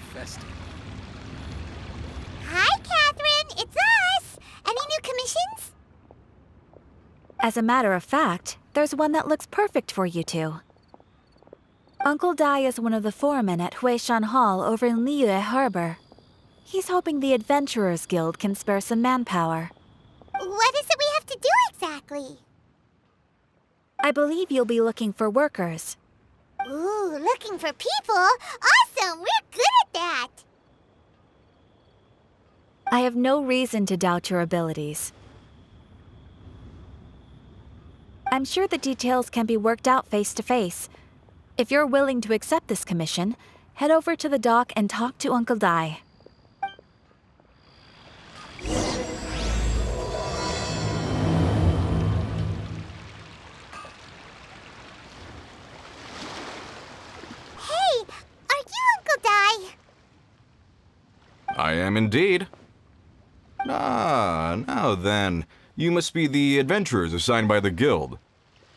infested. Hi, Catherine! It's us! Any new commissions? As a matter of fact, there's one that looks perfect for you two. Uncle Dai is one of the foremen at Huishan Hall over in Liyue Harbor. He's hoping the Adventurers Guild can spare some manpower. What is it we have to do exactly? I believe you'll be looking for workers. Ooh, looking for people? Awesome! We're good at that! I have no reason to doubt your abilities. I'm sure the details can be worked out face to face. If you're willing to accept this commission, head over to the dock and talk to Uncle Dai. I am indeed. Ah, now then. You must be the adventurers assigned by the guild.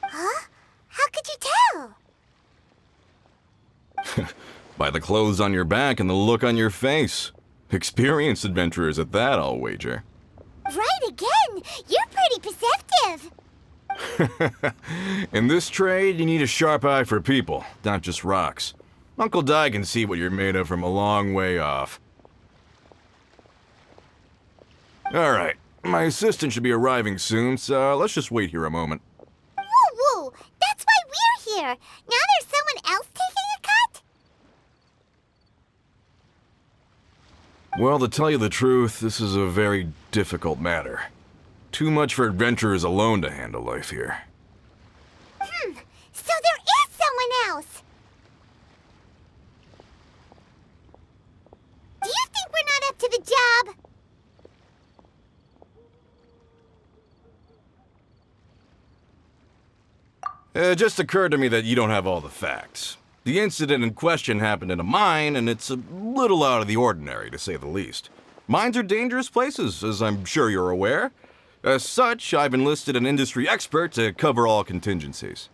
Huh? How could you tell? By the clothes on your back and the look on your face. Experienced adventurers at that, I'll wager. Right again! You're pretty perceptive! In this trade, you need a sharp eye for people, not just rocks. Uncle Dai can see what you're made of from a long way off. Alright, my assistant should be arriving soon, so let's just wait here a moment. Woo-woo! That's why we're here! Now there's someone else taking a cut? Well, to tell you the truth, this is a very difficult matter. Too much for adventurers alone to handle life here. So there is someone else! Do you think we're not up to the job? It just occurred to me that you don't have all the facts. The incident in question happened in a mine, and it's a little out of the ordinary, to say the least. Mines are dangerous places, as I'm sure you're aware. As such, I've enlisted an industry expert to cover all contingencies.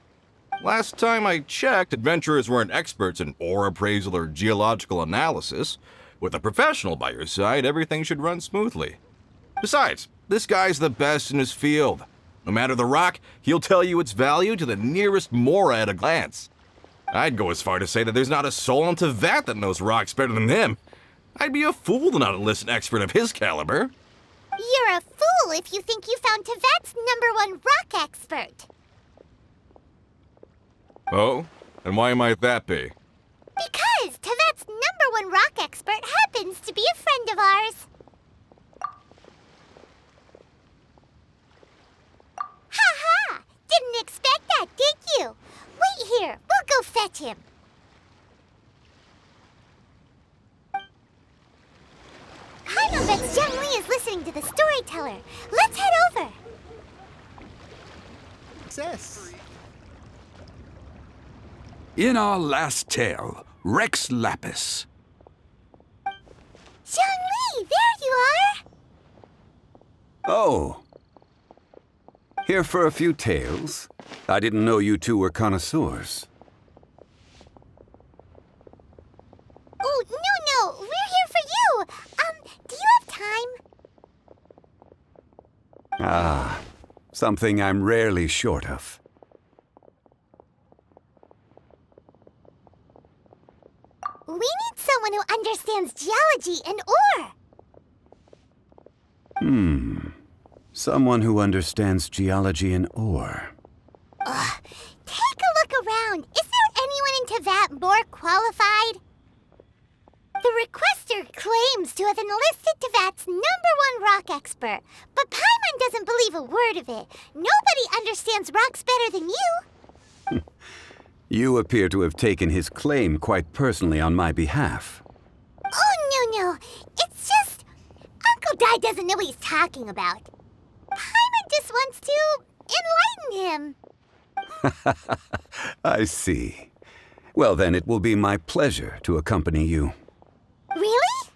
Last time I checked, adventurers weren't experts in ore appraisal or geological analysis. With a professional by your side, everything should run smoothly. Besides, this guy's the best in his field. No matter the rock, he'll tell you its value to the nearest mora at a glance. I'd go as far to say that there's not a soul on Teyvat that knows rocks better than him. I'd be a fool to not enlist an expert of his caliber. You're a fool if you think you found Teyvat's #1 rock expert. Oh? And why might that be? Because Teyvat's #1 rock expert happens to be a friend of ours. Ha-ha! Didn't expect that, did you? Wait here, we'll go fetch him. I bet Zhongli is listening to the storyteller. Let's head over. Success. In our last tale, Rex Lapis. Zhongli, there you are. Oh. Here for a few tales? I didn't know you two were connoisseurs. Oh, no, we're here for you. Do you have time? Ah, something I'm rarely short of. We need someone who understands geology and ore. Someone who understands geology and ore. Take a look around. Is there anyone in Teyvat more qualified? The requester claims to have enlisted Teyvat's #1 rock expert, but Paimon doesn't believe a word of it. Nobody understands rocks better than you. You appear to have taken his claim quite personally on my behalf. Oh, no. It's just... Uncle Dai doesn't know what he's talking about. Paimon just wants to enlighten him. I see. Well, then it will be my pleasure to accompany you. Really?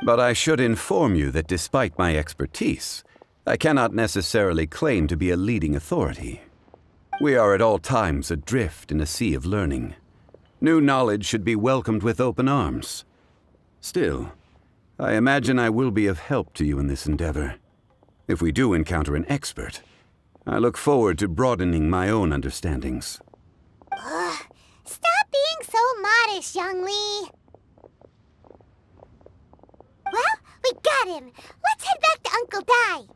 But I should inform you that despite my expertise, I cannot necessarily claim to be a leading authority. We are at all times adrift in a sea of learning. New knowledge should be welcomed with open arms. Still, I imagine I will be of help to you in this endeavor. If we do encounter an expert, I look forward to broadening my own understandings. Ugh, stop being so modest, Zhongli. Well, we got him. Let's head back to Uncle Dai.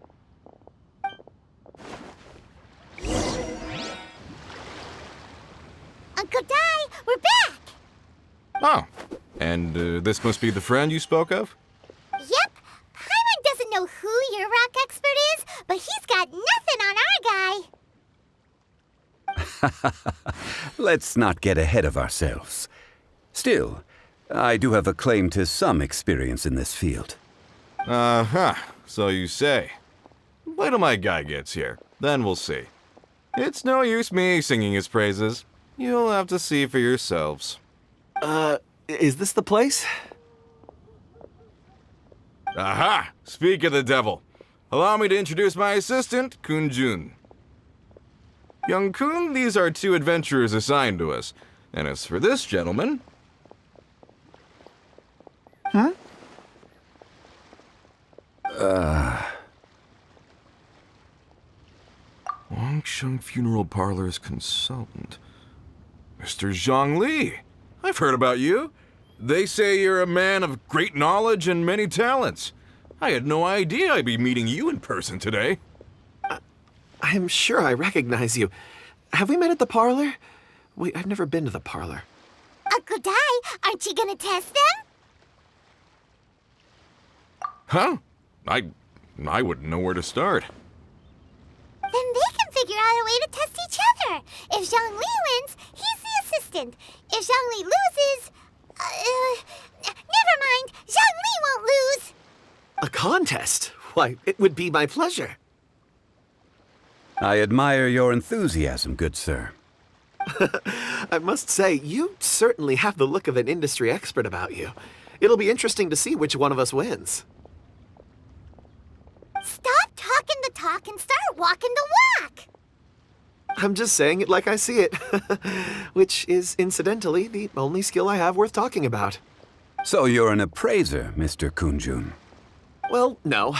Uncle Dai, we're back! Oh, and this must be the friend you spoke of? Yep. Paimon doesn't know who your rock expert is, but he's got nothing on our guy. Let's not get ahead of ourselves. Still, I do have a claim to some experience in this field. Uh-huh, so you say. Wait till my guy gets here, then we'll see. It's no use me singing his praises. You'll have to see for yourselves. Is this the place? Aha! Speak of the devil. Allow me to introduce my assistant, Kun Jun. Young Kun, these are 2 adventurers assigned to us. And as for this gentleman... Huh? Wangsheng Funeral Parlor's consultant. Mr. Zhongli. I've heard about you. They say you're a man of great knowledge and many talents. I had no idea I'd be meeting you in person today. I'm sure I recognize you. Have we met at the parlor? Wait, I've never been to the parlor. Uncle Dai, aren't you gonna test them? Huh? I wouldn't know where to start. Then they can figure out a way to test each other. If Zhongli wins, he's the assistant. If Zhongli loses... never mind. Zhongli won't lose. A contest? Why, it would be my pleasure. I admire your enthusiasm, good sir. I must say, you certainly have the look of an industry expert about you. It'll be interesting to see which one of us wins. Stop talking the talk and start walking the walk. I'm just saying it like I see it. Which is, incidentally, the only skill I have worth talking about. So you're an appraiser, Mr. Kunjun. Well, no.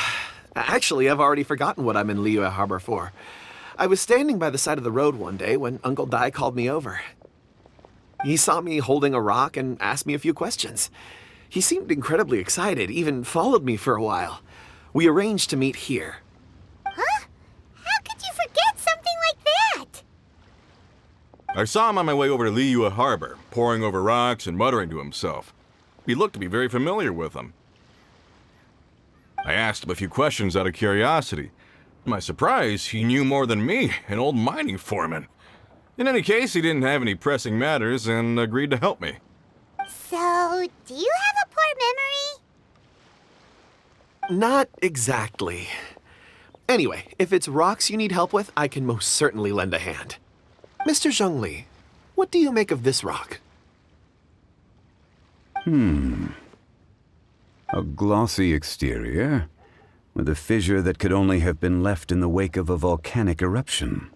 Actually, I've already forgotten what I'm in Liyue Harbor for. I was standing by the side of the road one day when Uncle Dai called me over. He saw me holding a rock and asked me a few questions. He seemed incredibly excited, even followed me for a while. We arranged to meet here. Huh? How could you forget something like that? I saw him on my way over to Liyue Harbor, poring over rocks and muttering to himself. He looked to be very familiar with them. I asked him a few questions out of curiosity. To my surprise, he knew more than me, an old mining foreman. In any case, he didn't have any pressing matters and agreed to help me. So, do you have a poor memory? Not exactly. Anyway, if it's rocks you need help with, I can most certainly lend a hand. Mr. Zhongli, what do you make of this rock? A glossy exterior, with a fissure that could only have been left in the wake of a volcanic eruption.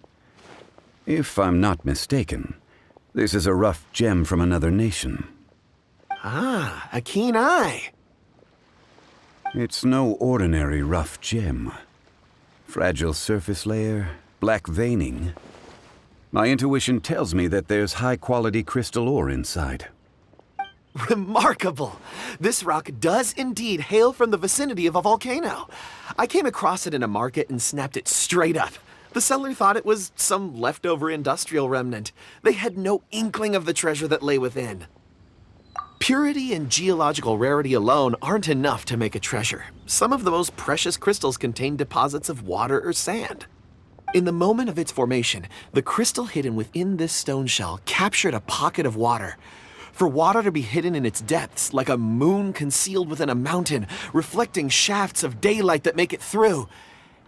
If I'm not mistaken, this is a rough gem from another nation. Ah, a keen eye. It's no ordinary rough gem. Fragile surface layer, black veining. My intuition tells me that there's high-quality crystal ore inside. Remarkable! This rock does indeed hail from the vicinity of a volcano. I came across it in a market and snapped it straight up. The seller thought it was some leftover industrial remnant. They had no inkling of the treasure that lay within. Purity and geological rarity alone aren't enough to make a treasure. Some of the most precious crystals contain deposits of water or sand. In the moment of its formation, the crystal hidden within this stone shell captured a pocket of water. For water to be hidden in its depths, like a moon concealed within a mountain, reflecting shafts of daylight that make it through.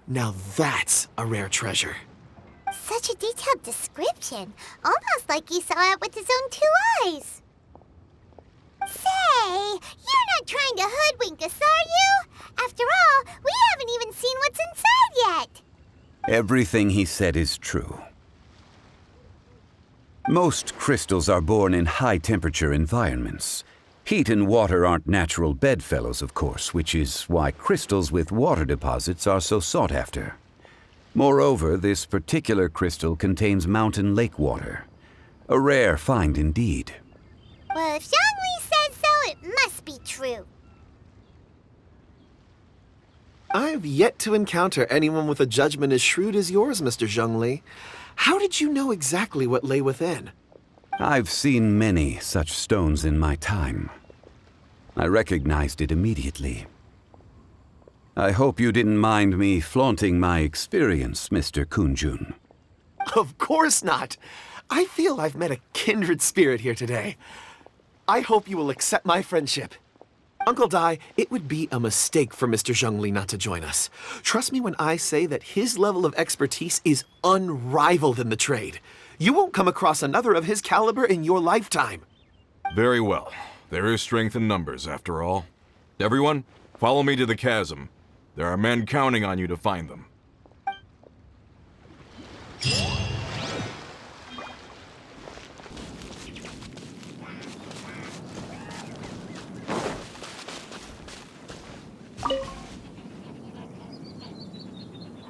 Now that's a rare treasure. Such a detailed description. Almost like he saw it with his own 2 eyes. Say, you're not trying to hoodwink us, are you? After all, we haven't even seen what's inside yet. Everything he said is true. Most crystals are born in high-temperature environments. Heat and water aren't natural bedfellows, of course, which is why crystals with water deposits are so sought after. Moreover, this particular crystal contains mountain lake water. A rare find indeed. Well, if Zhongli says so, it must be true. I've yet to encounter anyone with a judgment as shrewd as yours, Mr. Zhongli. How did you know exactly what lay within? I've seen many such stones in my time. I recognized it immediately. I hope you didn't mind me flaunting my experience, Mr. Kunjun. Of course not. I feel I've met a kindred spirit here today. I hope you will accept my friendship. Uncle Dai, it would be a mistake for Mr. Zhongli not to join us. Trust me when I say that his level of expertise is unrivaled in the trade. You won't come across another of his caliber in your lifetime. Very well. There is strength in numbers, after all. Everyone, follow me to the chasm. There are men counting on you to find them.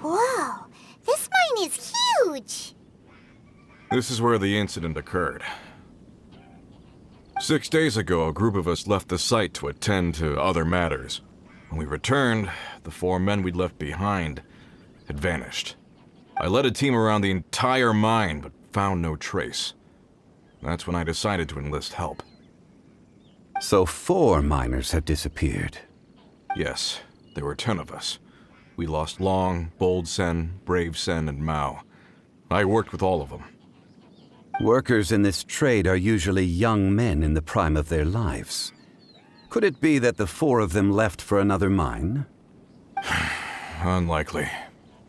Whoa, this mine is huge! This is where the incident occurred. 6 days ago, a group of us left the site to attend to other matters. When we returned, the 4 men we'd left behind had vanished. I led a team around the entire mine, but found no trace. That's when I decided to enlist help. So 4 miners have disappeared. Yes, there were 10 of us. We lost Long, Bold Sen, Brave Sen, and Mao. I worked with all of them. Workers in this trade are usually young men in the prime of their lives. Could it be that the 4 of them left for another mine? Unlikely.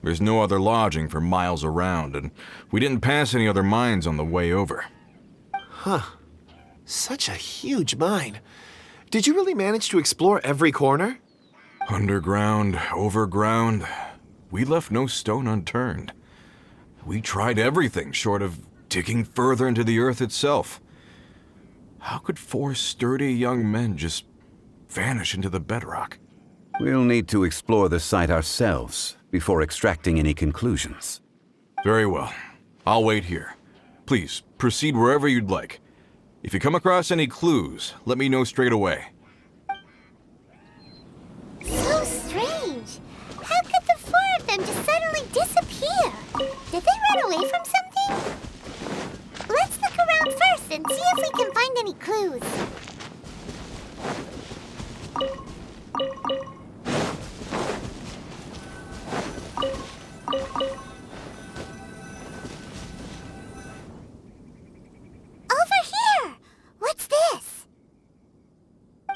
There's no other lodging for miles around, and we didn't pass any other mines on the way over. Huh. Such a huge mine. Did you really manage to explore every corner? Underground, overground, we left no stone unturned. We tried everything short of digging further into the earth itself. How could 4 sturdy young men just vanish into the bedrock? We'll need to explore the site ourselves before extracting any conclusions. Very well. I'll wait here. Please, proceed wherever you'd like. If you come across any clues, let me know straight away. So strange. How could the 4 of them just suddenly disappear? Did they run away from something? Let's look around first and see if we can find any clues. Over here! What's this?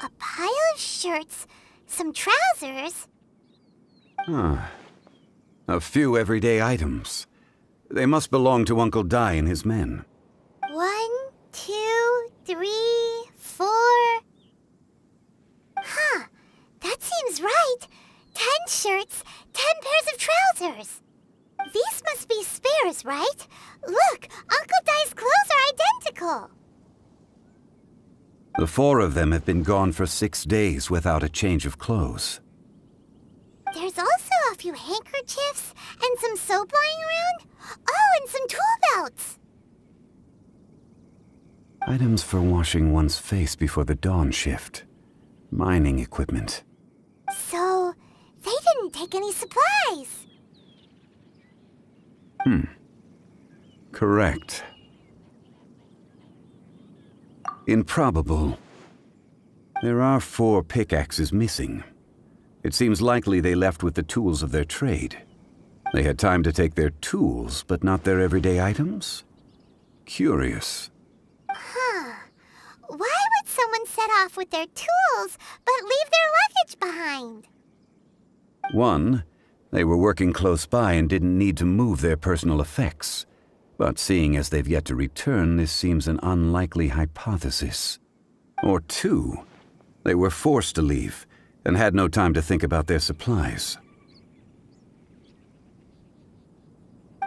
A pile of shirts, some trousers. A few everyday items. They must belong to Uncle Dai and his men. 1, 2, 3, 4. Huh, that seems right. 10 shirts, 10 pairs of trousers. These must be spares, right? Look, Uncle Dai's clothes are identical. The 4 of them have been gone for 6 days without a change of clothes. There's also a few handkerchiefs and some soap lying around. Oh, and some tool belts. Items for washing one's face before the dawn shift. Mining equipment. So, they didn't take any supplies. Correct. Improbable. There are 4 pickaxes missing. It seems likely they left with the tools of their trade. They had time to take their tools, but not their everyday items? Curious. Huh. Why would someone set off with their tools, but leave their luggage behind? 1, they were working close by and didn't need to move their personal effects. But seeing as they've yet to return, this seems an unlikely hypothesis. Or 2, they were forced to leave and had no time to think about their supplies.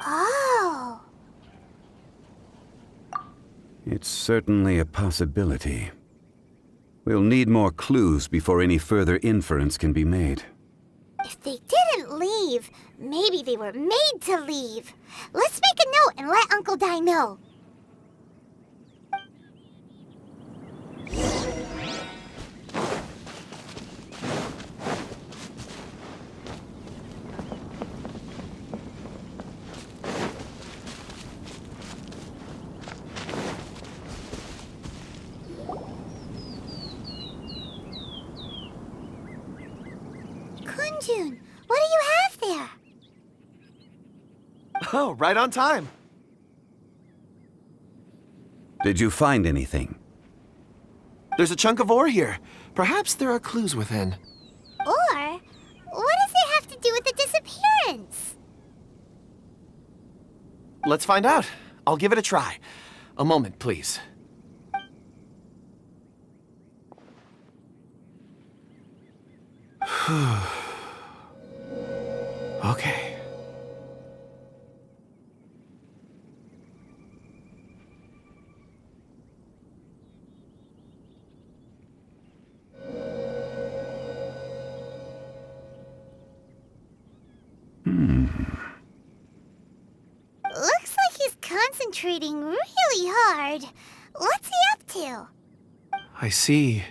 Oh. It's certainly a possibility. We'll need more clues before any further inference can be made. If they didn't leave, maybe they were made to leave. Let's make a note and let Uncle Dai know. Kunjun, what do you have there? Oh, right on time. Did you find anything? There's a chunk of ore here. Perhaps there are clues within. Or, what does it have to do with the disappearance? Let's find out. I'll give it a try. A moment, please. Okay. Looks like he's concentrating really hard. What's he up to? I see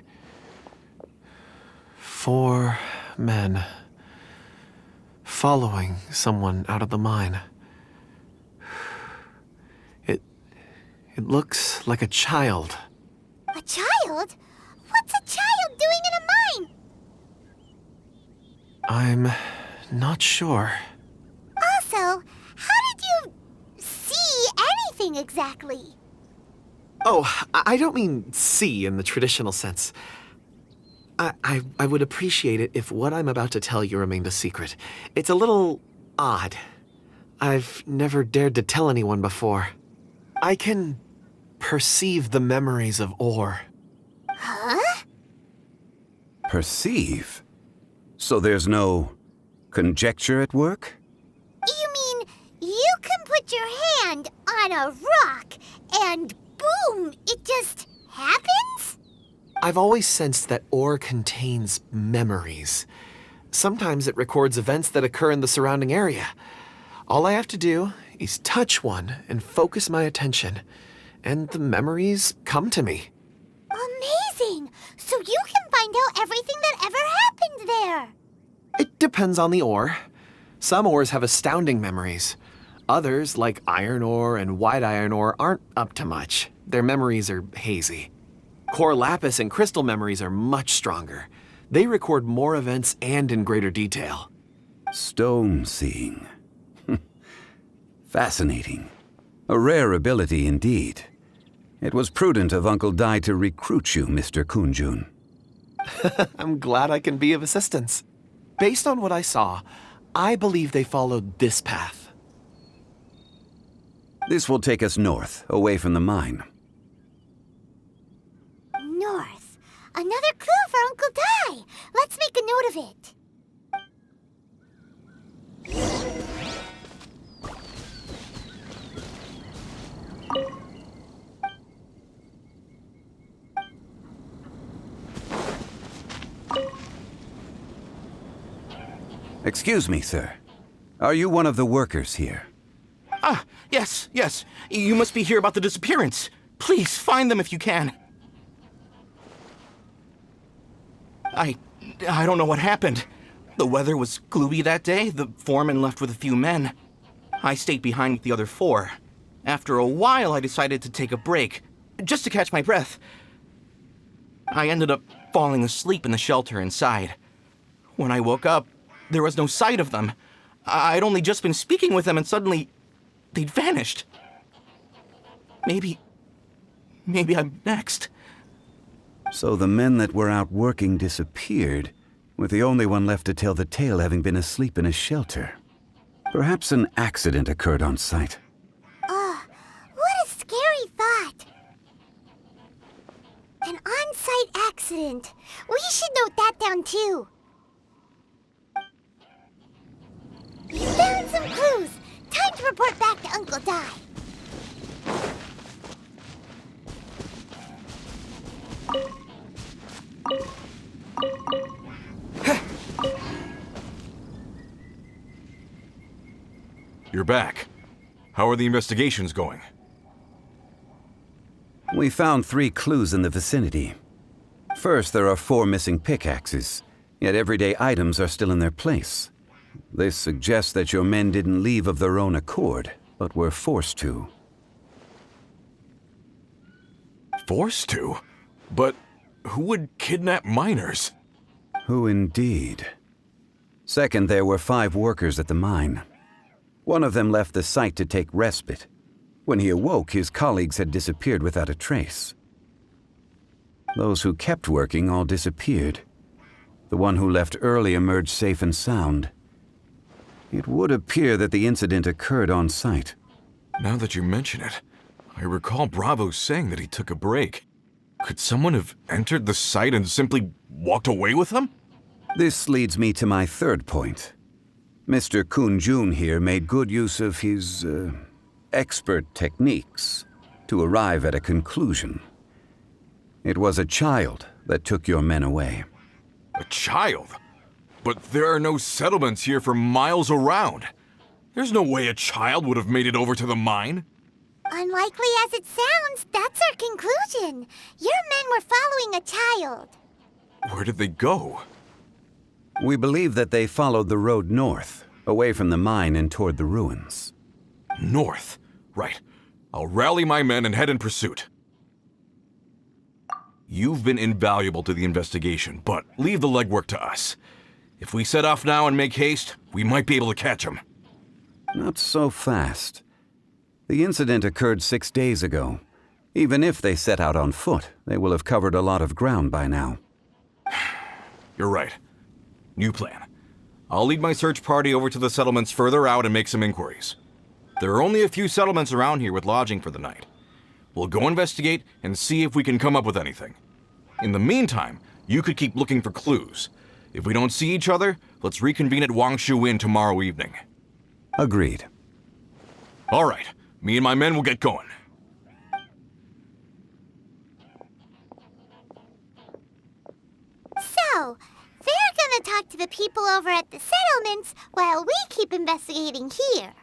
4 men following someone out of the mine. It looks like a child. A child? What's a child doing in a mine? I'm not sure. Also, how did you see anything exactly? Oh, I don't mean see in the traditional sense. I would appreciate it if what I'm about to tell you remained a secret. It's a little odd. I've never dared to tell anyone before. I can perceive the memories of ore. Huh? Perceive? So there's no conjecture at work? You mean you can put your hand on a rock and boom, it just happens? I've always sensed that ore contains memories. Sometimes it records events that occur in the surrounding area. All I have to do is touch one and focus my attention, and the memories come to me. Amazing! So you can find out everything that ever happened there. It depends on the ore. Some ores have astounding memories. Others, like iron ore and white iron ore, aren't up to much. Their memories are hazy. Core lapis and crystal memories are much stronger. They record more events and in greater detail. Stone seeing. Fascinating. A rare ability indeed. It was prudent of Uncle Dai to recruit you, Mr. Kunjun. I'm glad I can be of assistance. Based on what I saw, I believe they followed this path. This will take us north, away from the mine. North. Another clue for Uncle Dai. Let's make a note of it. Excuse me, sir. Are you one of the workers here? Ah, yes. You must be here about the disappearance. Please, find them if you can. I don't know what happened. The weather was gloomy that day. The foreman left with a few men. I stayed behind with the other 4. After a while, I decided to take a break, just to catch my breath. I ended up falling asleep in the shelter inside. When I woke up, there was no sight of them. I'd only just been speaking with them and suddenly they'd vanished. Maybe I'm next. So the men that were out working disappeared, with the only one left to tell the tale having been asleep in a shelter. Perhaps an accident occurred on site. What a scary thought. An on-site accident. We should note that down too. We found some clues. Time to report back to Uncle Dai. You're back. How are the investigations going? We found 3 clues in the vicinity. First, there are 4 missing pickaxes, yet everyday items are still in their place. This suggests that your men didn't leave of their own accord, but were forced to. Forced to? But who would kidnap miners? Who indeed? Second, there were 5 workers at the mine. One of them left the site to take respite. When he awoke, his colleagues had disappeared without a trace. Those who kept working all disappeared. The one who left early emerged safe and sound. It would appear that the incident occurred on site. Now that you mention it, I recall Bravo saying that he took a break. Could someone have entered the site and simply walked away with him? This leads me to my third point. Mr. Kun-jun here made good use of his, expert techniques to arrive at a conclusion. It was a child that took your men away. A child? But there are no settlements here for miles around. There's no way a child would have made it over to the mine. Unlikely as it sounds, that's our conclusion. Your men were following a child. Where did they go? We believe that they followed the road north, away from the mine and toward the ruins. North. Right. I'll rally my men and head in pursuit. You've been invaluable to the investigation, but leave the legwork to us. If we set off now and make haste, we might be able to catch them. Not so fast. The incident occurred 6 days ago. Even if they set out on foot, they will have covered a lot of ground by now. You're right. New plan. I'll lead my search party over to the settlements further out and make some inquiries. There are only a few settlements around here with lodging for the night. We'll go investigate and see if we can come up with anything. In the meantime, you could keep looking for clues. If we don't see each other, let's reconvene at Wangshu Inn tomorrow evening. Agreed. All right. Me and my men will get going. So, they're gonna talk to the people over at the settlements while we keep investigating here.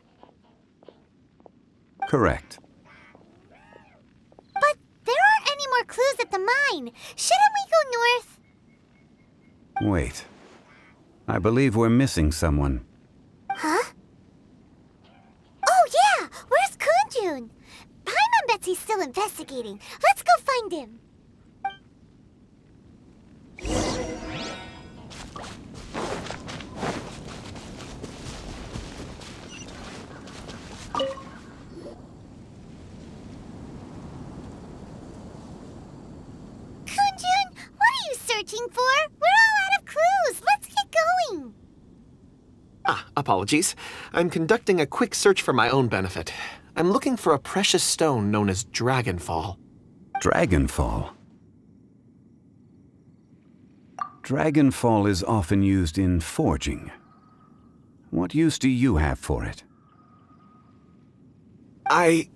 Correct. But there aren't any more clues at the mine. Shouldn't we go north? Wait. I believe we're missing someone. Huh? Oh yeah! Where's Kun-jun? Paimon bets he's still investigating. Let's go find him. Searching for? We're all out of clues. Let's get going. Apologies. I'm conducting a quick search for my own benefit. I'm looking for a precious stone known as Dragonfall. Dragonfall? Dragonfall is often used in forging. What use do you have for it? I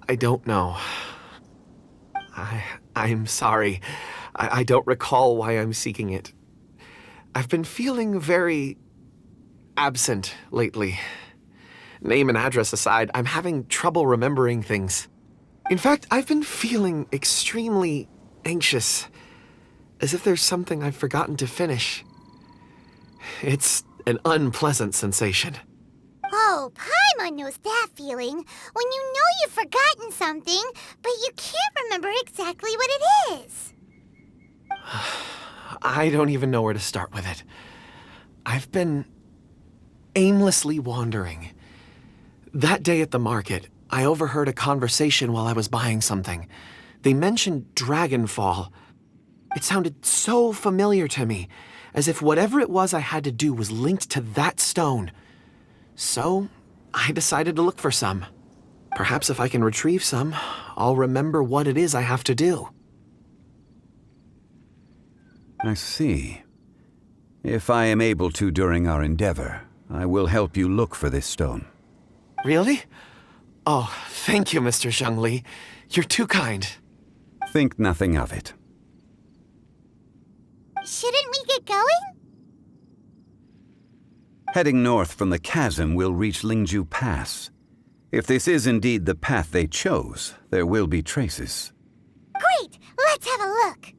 don't know. I'm sorry. I don't recall why I'm seeking it. I've been feeling very absent lately. Name and address aside, I'm having trouble remembering things. In fact, I've been feeling extremely anxious, as if there's something I've forgotten to finish. It's an unpleasant sensation. Oh, Paimon knows that feeling. When you know you've forgotten something, but you can't remember exactly what it is. I don't even know where to start with it. I've been aimlessly wandering. That day at the market, I overheard a conversation while I was buying something. They mentioned Dragonfall. It sounded so familiar to me, as if whatever it was I had to do was linked to that stone. So, I decided to look for some. Perhaps if I can retrieve some, I'll remember what it is I have to do. I see. If I am able to during our endeavor, I will help you look for this stone. Really? Oh, thank you, Mr. Zhongli. You're too kind. Think nothing of it. Shouldn't we get going? Heading north from the chasm, we'll reach Lingju Pass. If this is indeed the path they chose, there will be traces. Great! Let's have a look!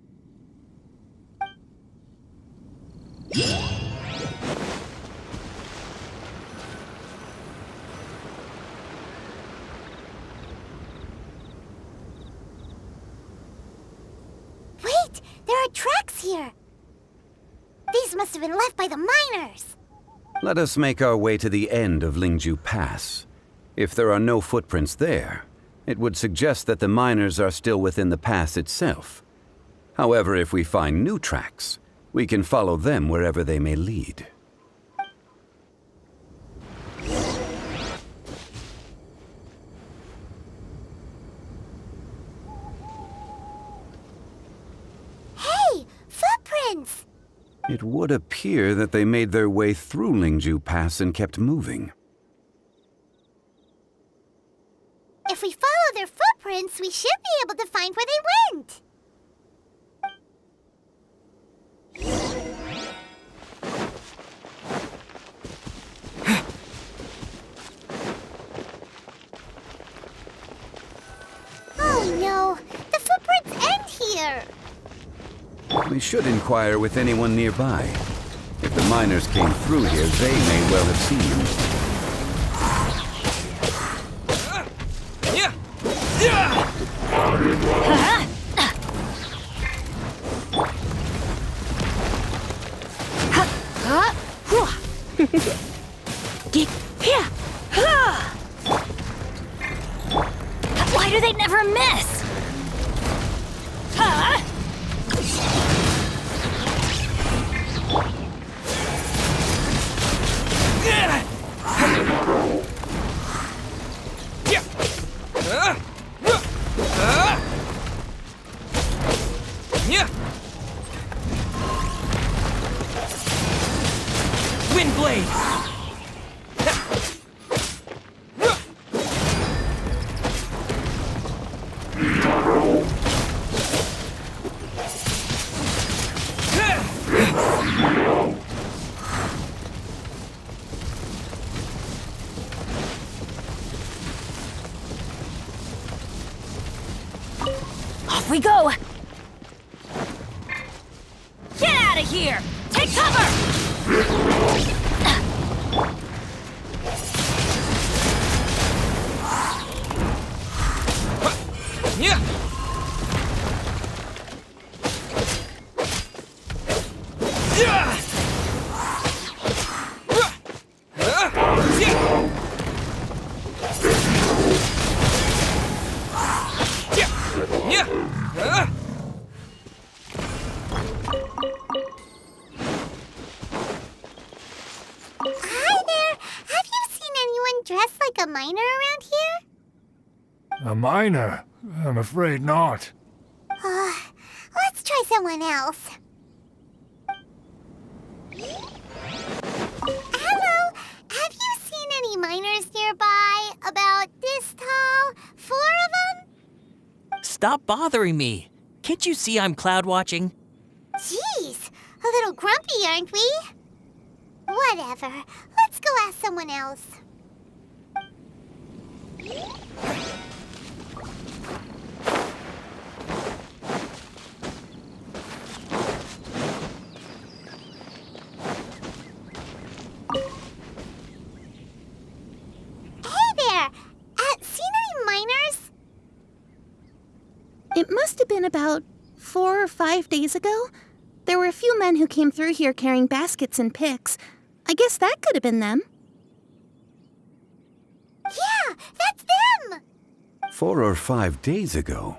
Wait! There are tracks here! These must have been left by the miners! Let us make our way to the end of Lingju Pass. If there are no footprints there, it would suggest that the miners are still within the pass itself. However, if we find new tracks, we can follow them wherever they may lead. Hey! Footprints! It would appear that they made their way through Lingju Pass and kept moving. If we follow their footprints, we should be able to find where they went. Oh no! The footprints end here! We should inquire with anyone nearby. If the miners came through here, they may well have seen them. Why do they never miss? Windblade! Off we go! Get out of here! Take cover! Hi there! Have you seen anyone dressed like a miner around here? A miner? I'm afraid not. Let's try someone else. Hello! Have you seen any miners nearby? About this tall? 4 of them? Stop bothering me. Can't you see I'm cloud watching? Jeez, a little grumpy, aren't we? Whatever. Let's go ask someone else. Seen any miners? It must have been about 4 or 5 days ago. There were a few men who came through here carrying baskets and picks. I guess that could have been them. Yeah, that's them! 4 or 5 days ago.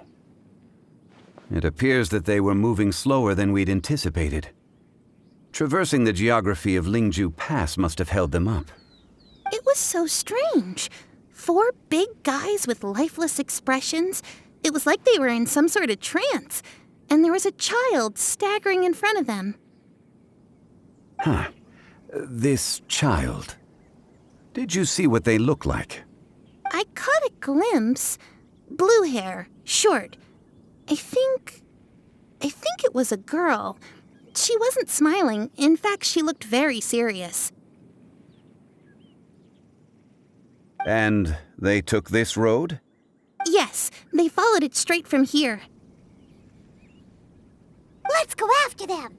It appears that they were moving slower than we'd anticipated. Traversing the geography of Lingju Pass must have held them up. It was so strange. 4 big guys with lifeless expressions. It was like they were in some sort of trance. And there was a child staggering in front of them. Huh. This child. Did you see what they look like? I caught a glimpse. Blue hair, short. I think it was a girl. She wasn't smiling. In fact, she looked very serious. And they took this road? Yes, they followed it straight from here. Let's go after them.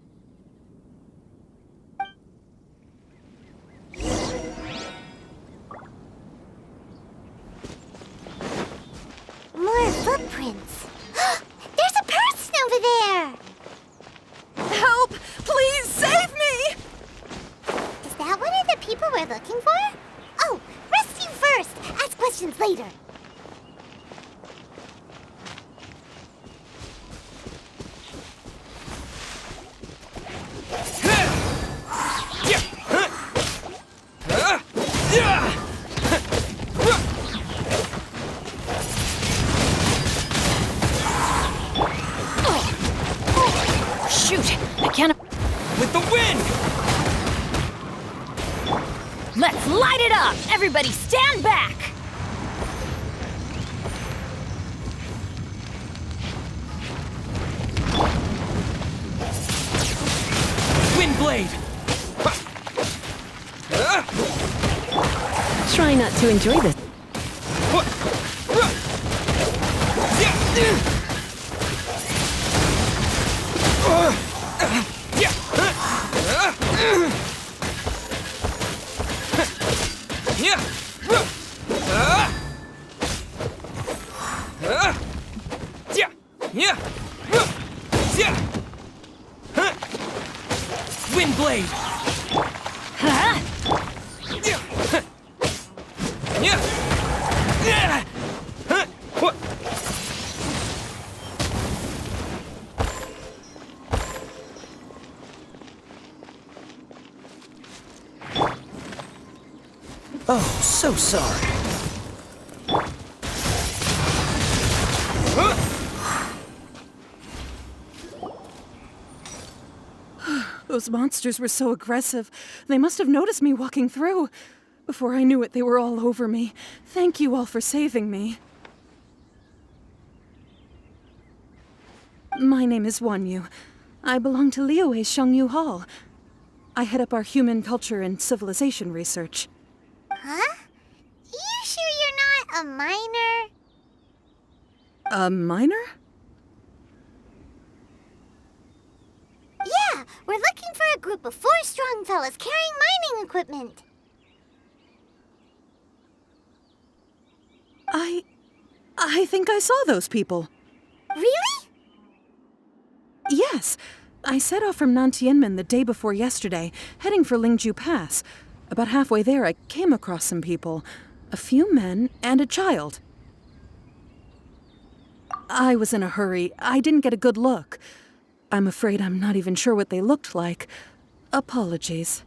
More footprints. There's a person over there. Help! Please save me! Is that one of the people we're looking for? Oh, rescue first. Ask questions later. Shoot! I can't... With the wind! Let's light it up! Everybody stand back! Wind blade! Try not to enjoy this. Wind blade! Huh? Oh, so sorry. Those monsters were so aggressive. They must have noticed me walking through. Before I knew it, they were all over me. Thank you all for saving me. My name is Wanyu. I belong to Liyue's Shangyu Hall. I head up our human culture and civilization research. Huh? You sure you're not a miner? A miner? Yeah, we're looking for a group of 4 strong fellas carrying mining equipment. I think I saw those people. Really? Yes. I set off from Nantianmen the day before yesterday, heading for Lingju Pass. About halfway there, I came across some people. A few men and a child. I was in a hurry. I didn't get a good look. I'm afraid I'm not even sure what they looked like. Apologies.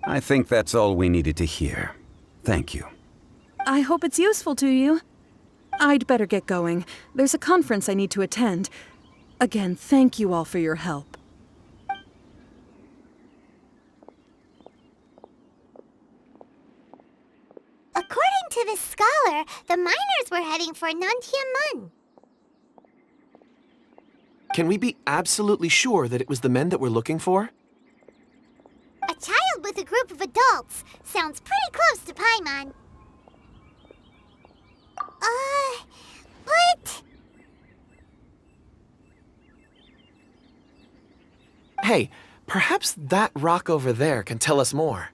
I think that's all we needed to hear. Thank you. I hope it's useful to you. I'd better get going. There's a conference I need to attend. Again, thank you all for your help. According to this scholar, the miners were heading for Nantianmen. Can we be absolutely sure that it was the men that we're looking for? A child with a group of adults. Sounds pretty close to Paimon. But... Hey, perhaps that rock over there can tell us more.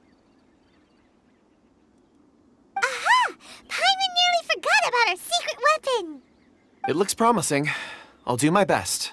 Aha! Paimon nearly forgot about our secret weapon. It looks promising. I'll do my best.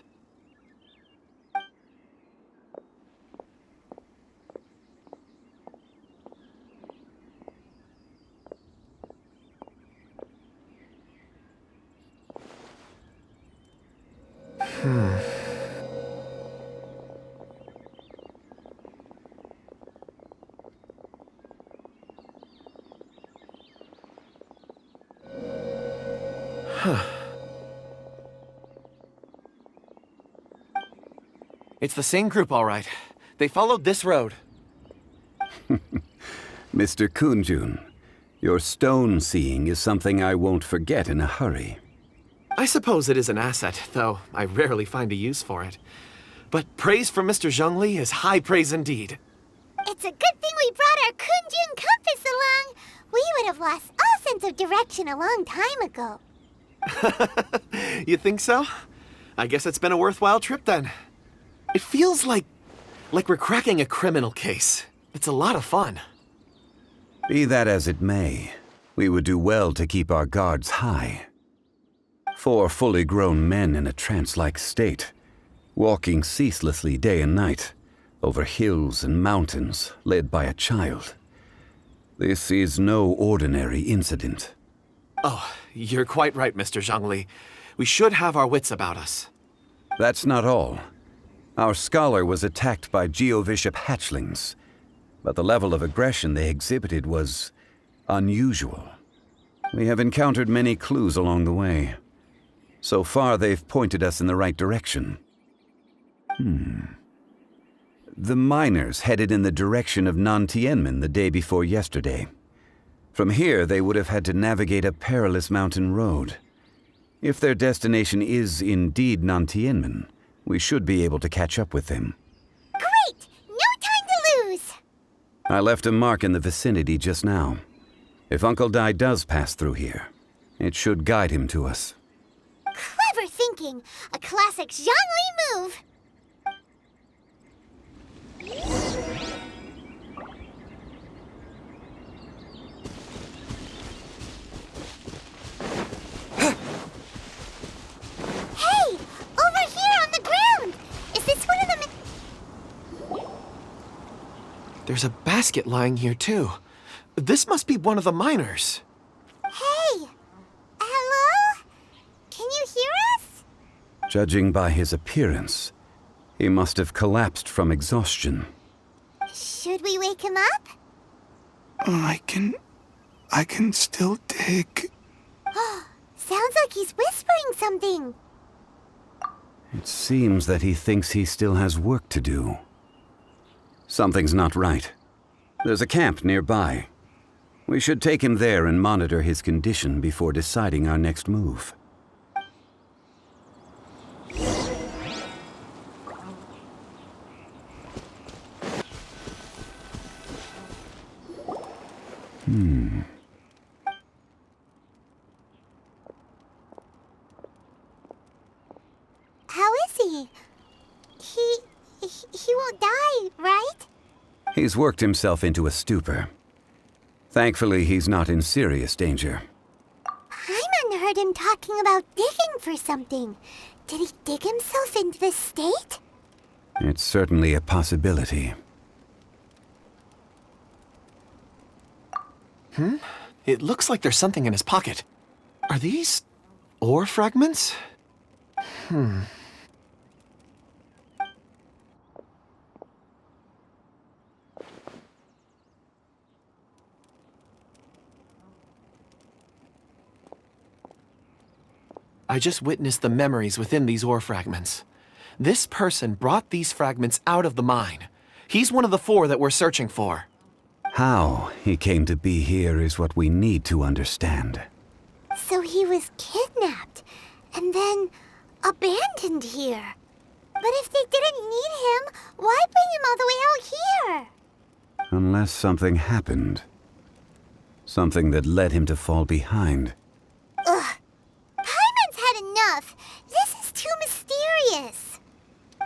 It's the same group, all right. They followed this road. Mr. Kunjun, your stone seeing is something I won't forget in a hurry. I suppose it is an asset, though I rarely find a use for it. But praise from Mr. Zhongli is high praise indeed. It's a good thing we brought our Kunjun compass along. We would have lost all sense of direction a long time ago. You think so? I guess it's been a worthwhile trip then. It feels like we're cracking a criminal case. It's a lot of fun. Be that as it may, we would do well to keep our guards high. 4 fully grown men in a trance-like state, walking ceaselessly day and night, over hills and mountains, led by a child. This is no ordinary incident. Oh, you're quite right, Mr. Zhongli. We should have our wits about us. That's not all. Our scholar was attacked by Geovishap hatchlings, but the level of aggression they exhibited was unusual. We have encountered many clues along the way. So far, they've pointed us in the right direction. The miners headed in the direction of Nantianmen the day before yesterday. From here, they would have had to navigate a perilous mountain road. If their destination is indeed Nantianmen, we should be able to catch up with them. Great! No time to lose! I left a mark in the vicinity just now. If Uncle Dai does pass through here, it should guide him to us. Clever thinking! A classic Zhongli move! Hey! Over here on the ground! Is this one of the... There's a basket lying here, too. This must be one of the miners. Hey! Hello? Can you hear us? Judging by his appearance, he must have collapsed from exhaustion. Should we wake him up? I can still dig. Sounds like he's whispering something. It seems that he thinks he still has work to do. Something's not right. There's a camp nearby. We should take him there and monitor his condition before deciding our next move. How is he? He won't die, right? He's worked himself into a stupor. Thankfully, he's not in serious danger. Paimon heard him talking about digging for something. Did he dig himself into this state? It's certainly a possibility. It looks like there's something in his pocket. Are these ore fragments? I just witnessed the memories within these ore fragments. This person brought these fragments out of the mine. He's one of the 4 that we're searching for. How he came to be here is what we need to understand. So he was kidnapped and then abandoned here. But if they didn't need him, why bring him all the way out here? Unless something happened. Something that led him to fall behind. Ugh. Paimon's had enough. This is too mysterious.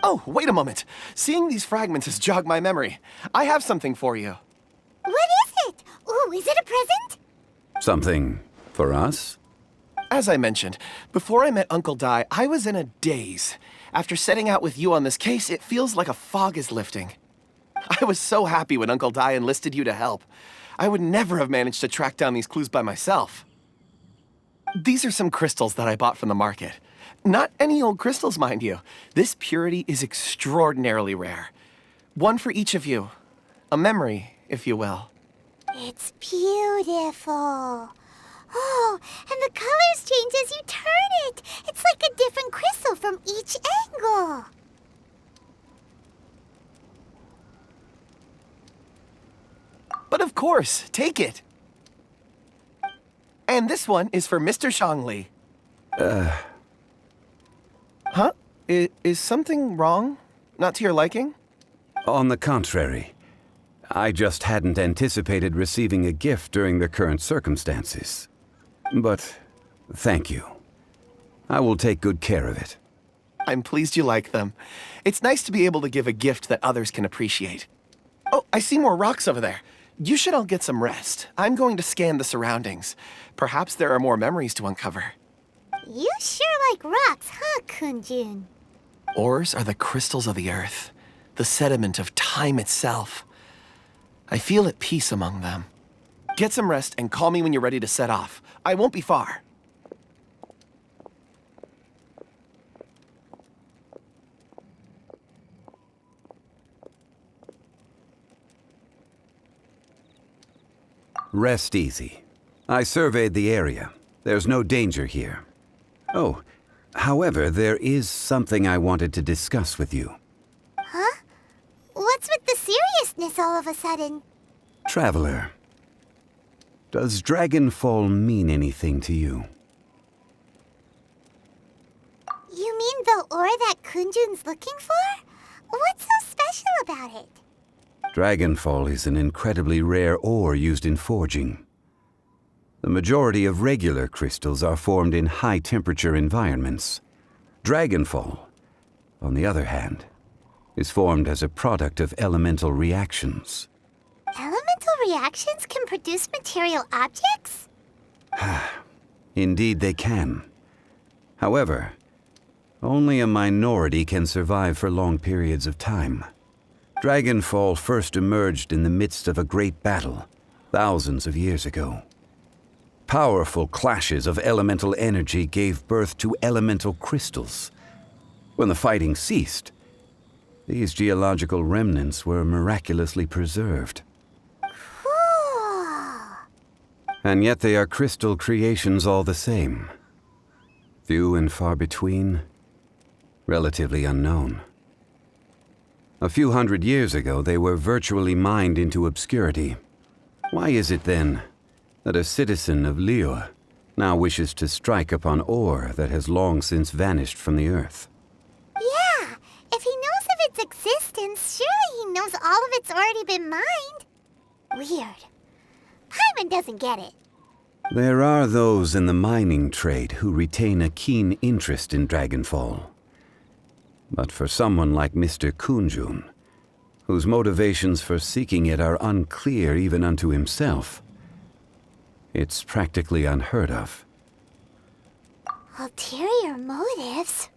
Oh, wait a moment. Seeing these fragments has jogged my memory. I have something for you. What is it? Ooh, is it a present? Something for us? As I mentioned, before I met Uncle Dai, I was in a daze. After setting out with you on this case, it feels like a fog is lifting. I was so happy when Uncle Dai enlisted you to help. I would never have managed to track down these clues by myself. These are some crystals that I bought from the market. Not any old crystals, mind you. This purity is extraordinarily rare. One for each of you. A memory, if you will. It's beautiful. Oh, and the colors change as you turn it. It's like a different crystal from each angle. But of course, take it. And this one is for Mr. Zhongli. Huh? Is something wrong? Not to your liking? On the contrary, I just hadn't anticipated receiving a gift during the current circumstances. But thank you. I will take good care of it. I'm pleased you like them. It's nice to be able to give a gift that others can appreciate. Oh, I see more rocks over there. You should all get some rest. I'm going to scan the surroundings. Perhaps there are more memories to uncover. You sure like rocks, huh, Kunjun? Ores are the crystals of the earth, the sediment of time itself. I feel at peace among them. Get some rest and call me when you're ready to set off. I won't be far. Rest easy. I surveyed the area. There's no danger here. Oh, however, there is something I wanted to discuss with you. Huh? What's with the seriousness all of a sudden? Traveler, does Dragonfall mean anything to you? You mean the ore that Kunjun's looking for? What's so special about it? Dragonfall is an incredibly rare ore used in forging. The majority of regular crystals are formed in high-temperature environments. Dragonfall, on the other hand, is formed as a product of elemental reactions. Elemental reactions can produce material objects? Indeed they can. However, only a minority can survive for long periods of time. Dragonfall first emerged in the midst of a great battle, thousands of years ago. Powerful clashes of elemental energy gave birth to elemental crystals. When the fighting ceased, these geological remnants were miraculously preserved. Cool. And yet they are crystal creations all the same. Few and far between, relatively unknown. A few hundred years ago, they were virtually mined into obscurity. Why is it, then, that a citizen of Liyue now wishes to strike upon ore that has long since vanished from the earth? Yeah, if he knows of its existence, surely he knows all of it's already been mined. Weird. Paimon doesn't get it. There are those in the mining trade who retain a keen interest in Dragonfall. But for someone like Mr. Kunjun, whose motivations for seeking it are unclear even unto himself, it's practically unheard of. Ulterior motives?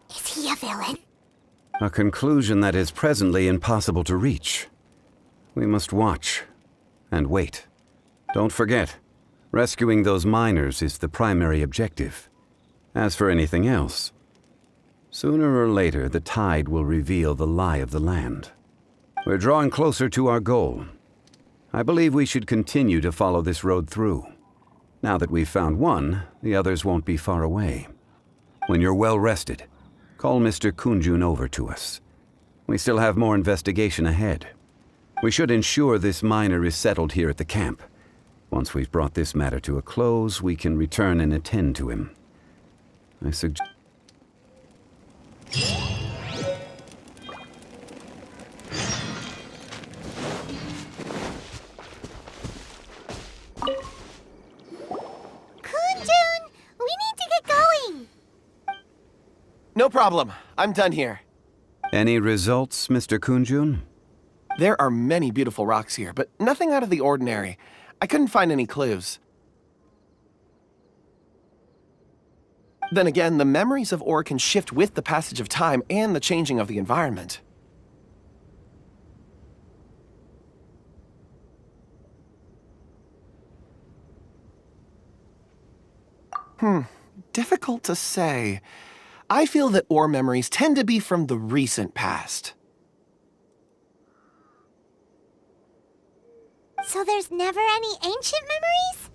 Is he a villain? A conclusion that is presently impossible to reach. We must watch and wait. Don't forget, rescuing those miners is the primary objective. As for anything else, sooner or later, the tide will reveal the lie of the land. We're drawing closer to our goal. I believe we should continue to follow this road through. Now that we've found one, the others won't be far away. When you're well rested, call Mr. Kunjun over to us. We still have more investigation ahead. We should ensure this miner is settled here at the camp. Once we've brought this matter to a close, we can return and attend to him. I suggest... Kunjun, we need to get going. No problem. I'm done here. Any results, Mr. Kunjun? There are many beautiful rocks here, but nothing out of the ordinary. I couldn't find any clues. Then again, the memories of ore can shift with the passage of time and the changing of the environment. Difficult to say. I feel that ore memories tend to be from the recent past. So there's never any ancient memories?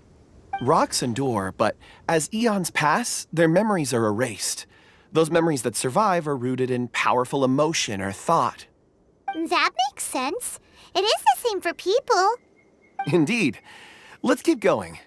Rocks endure, but as eons pass, their memories are erased. Those memories that survive are rooted in powerful emotion or thought. That makes sense. It is the same for people. Indeed. Let's keep going.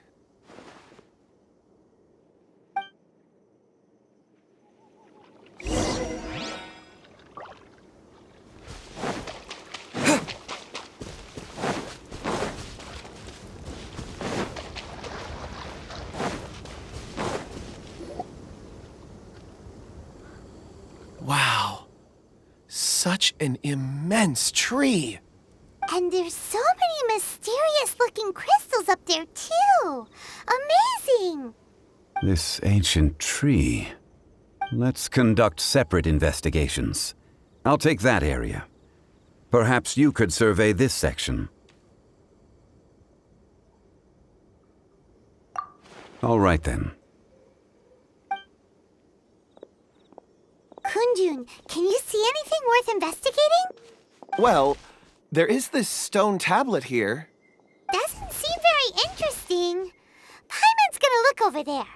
such an immense tree. And there's so many mysterious-looking crystals up there, too. Amazing! This ancient tree. Let's conduct separate investigations. I'll take that area. Perhaps you could survey this section. All right, then. Kunjun, can you see anything worth investigating? Well, there is this stone tablet here. Doesn't seem very interesting. Paimon's gonna look over there.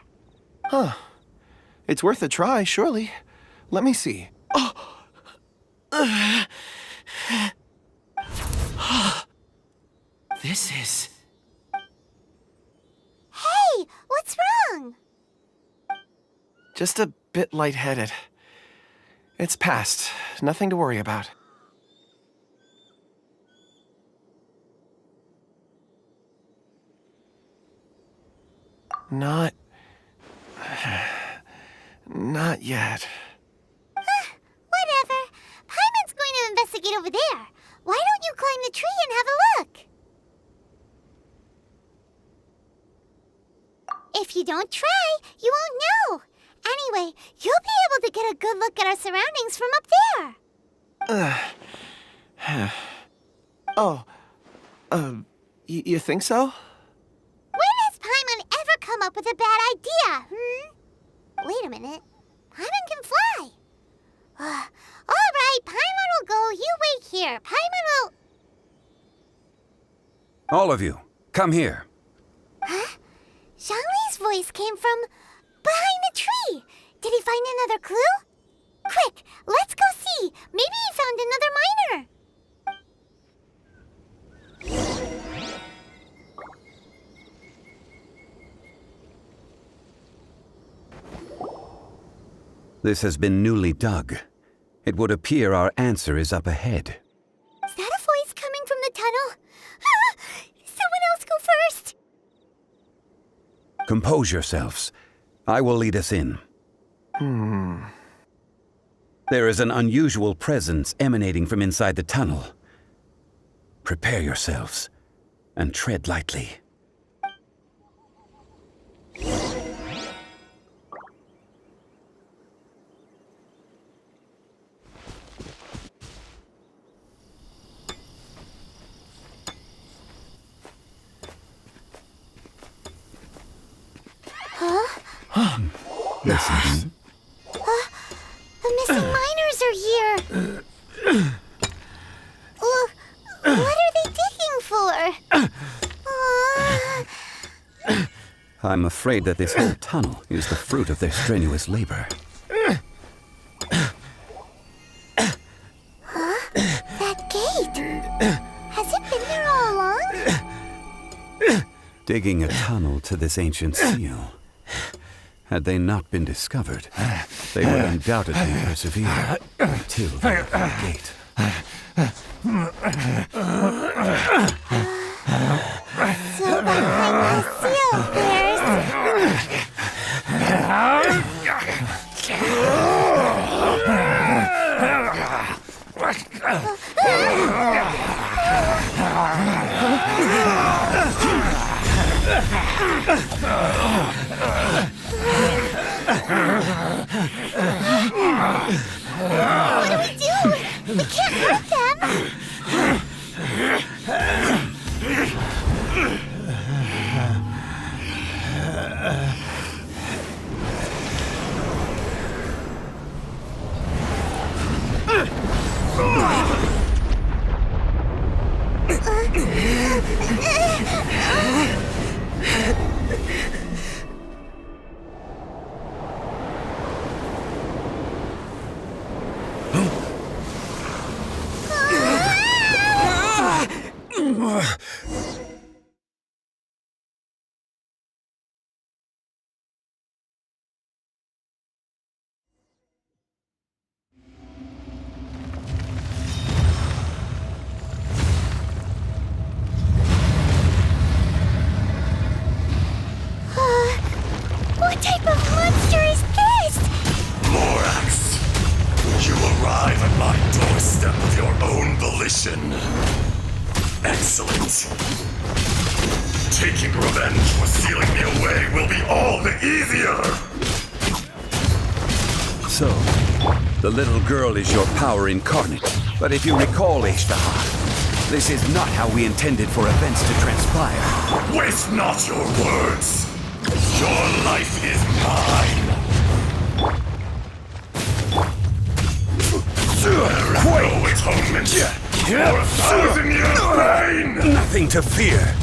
Huh. It's worth a try, surely. Let me see. Oh! This is... Hey, what's wrong? just a bit lightheaded. It's past. Nothing to worry about. Not yet. Whatever. Paimon's going to investigate over there. Why don't you climb the tree and have a look? If you don't try, you won't know. Anyway, you'll be able to get a good look at our surroundings from up there. You think so? When has Paimon ever come up with a bad idea, Wait a minute. Paimon can fly. All right, Paimon will go. You wait here. Paimon will... All of you, come here. Huh? Zhongli's voice came from behind the tree. Did he find another clue? Quick, let's go see. Maybe he found another miner. This has been newly dug. It would appear our answer is up ahead. Is that a voice coming from the tunnel? Someone else go first. Compose yourselves. I will lead us in. There is an unusual presence emanating from inside the tunnel. Prepare yourselves and tread lightly. Listen. The missing miners are here. What are they digging for? I'm afraid that this whole tunnel is the fruit of their strenuous labor. That gate. Has it been there all along? Digging a tunnel to this ancient seal. Had they not been discovered, they would undoubtedly persevere until they opened the gate. So behind the seal, What do we do? We can't hurt them. What type of monster is this? Morax, you arrived so. The little girl is your power incarnate. But if you recall, Ishtahar, this is not how we intended for events to transpire. Waste not your words. Your life is mine. There is no atonement for 1,000 years pain. Nothing to fear.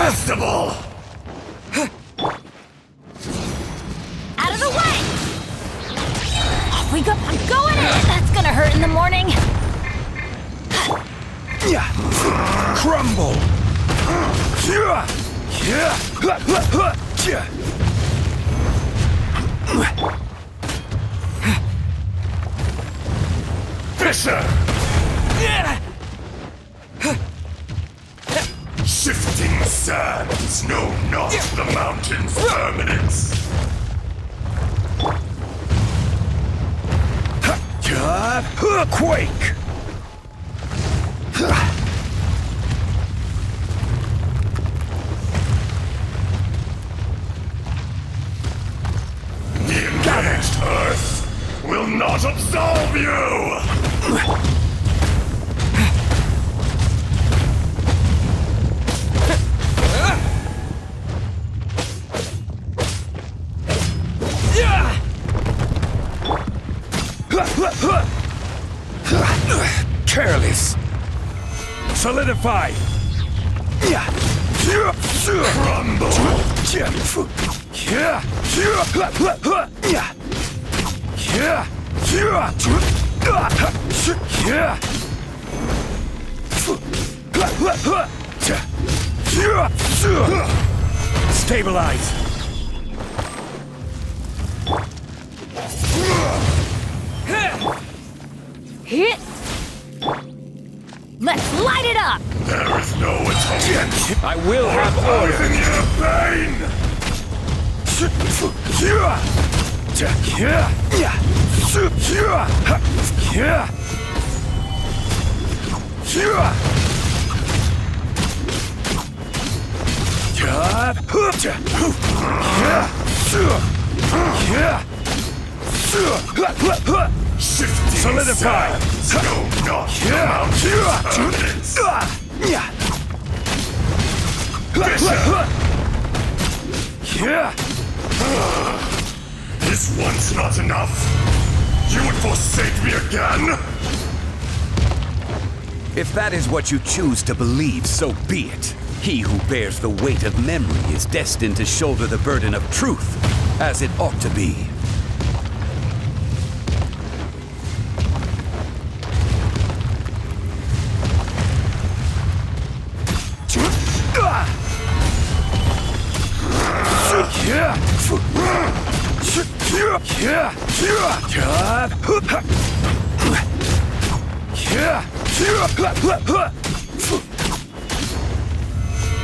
Detestable. Out of the way! Off we go. I'm going in! That's gonna hurt in the morning. Crumble! Fisher! Shifting sands know not the mountain's permanence. Quake! The enraged Earth will not absolve you! Careless! Solidify! Crumble! Stabilize! Hit! Let's light it up! There is no atonement I will for have order! 1,000 year pain! Shifting Solidify! sands know not the mountain's permanence. Is once not enough? You would forsake me again? If that is what you choose to believe, so be it. He who bears the weight of memory is destined to shoulder the burden of truth, as it ought to be.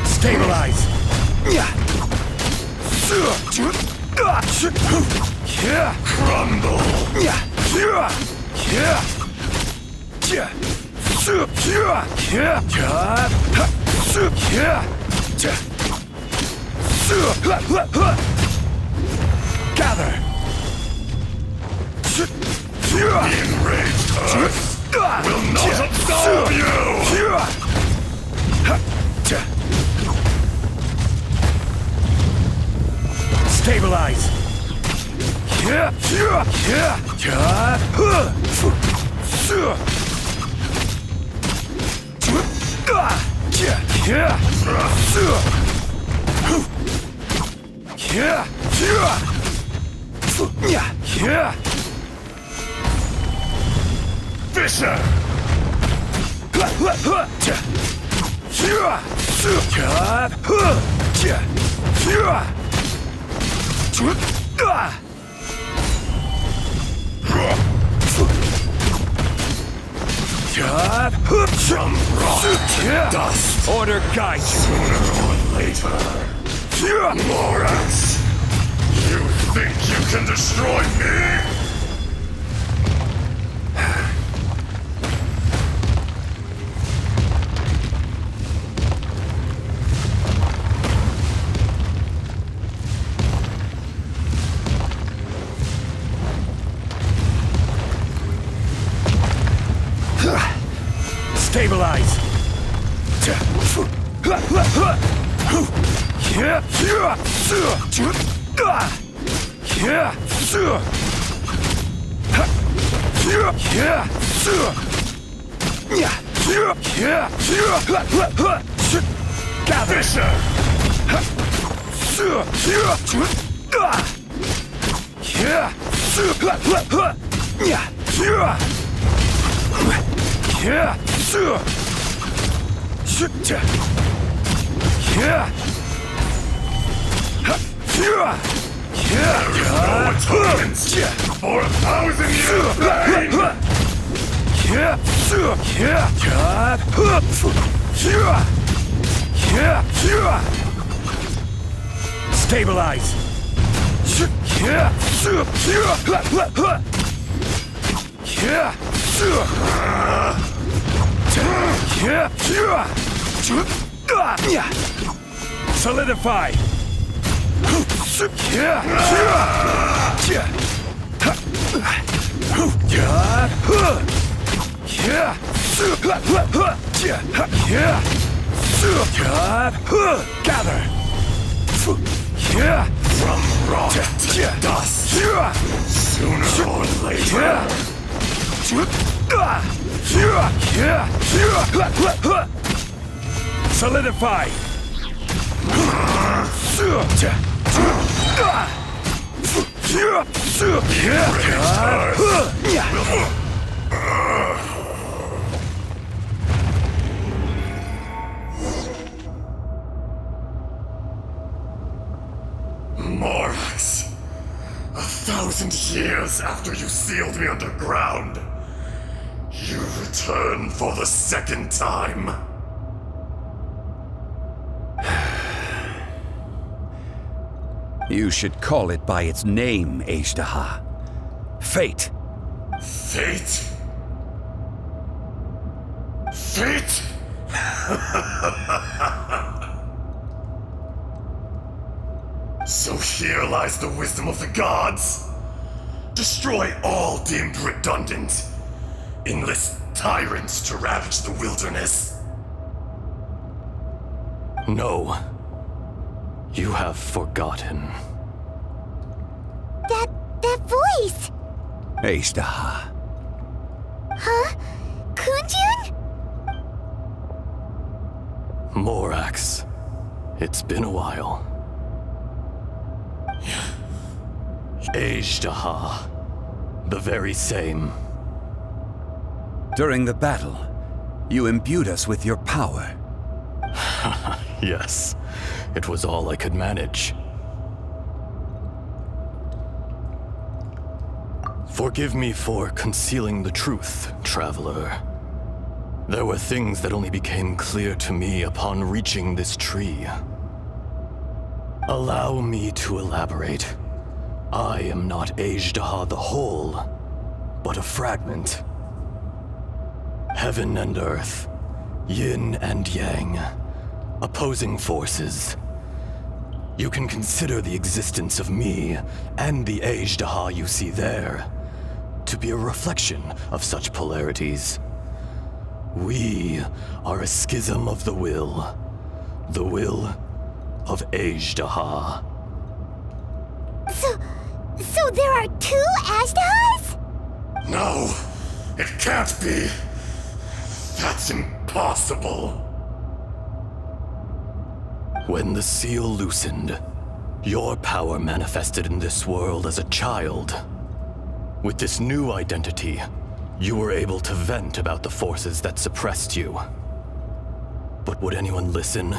Stabilize! Crumble! Gather! The enraged Earth will not absolve you! Stabilize! Fisher! From rock to dust, Order guide you! sooner or later. Lorax, you think you can destroy me? No atonements for 1,000 years pain! Stabilize! Solidify! Gather! From rock to dust, sooner or later. Solidify! Morax, 1,000 years after you sealed me underground, you return for the second time. You should call it by its name, Ashtaha. Fate. Fate? Fate? So here lies the wisdom of the gods. Destroy all deemed redundant. Enlist tyrants to ravage the wilderness. No. You have forgotten. That voice! Ashtaha. Huh? Kunjun? Morax. It's been a while. Ashtaha. The very same. During the battle, you imbued us with your power. Yes. It was all I could manage. Forgive me for concealing the truth, traveler. There were things that only became clear to me upon reaching this tree. Allow me to elaborate. I am not Ashtaha the whole, but a fragment. Heaven and earth, yin and yang, opposing forces. You can consider the existence of me and the Ashtaha you see there to be a reflection of such polarities. We are a schism of the will of Ashtaha. So there are two Ashtahas? No, it can't be. That's impossible. When the seal loosened, your power manifested in this world as a child. With this new identity, you were able to vent about the forces that suppressed you. But would anyone listen?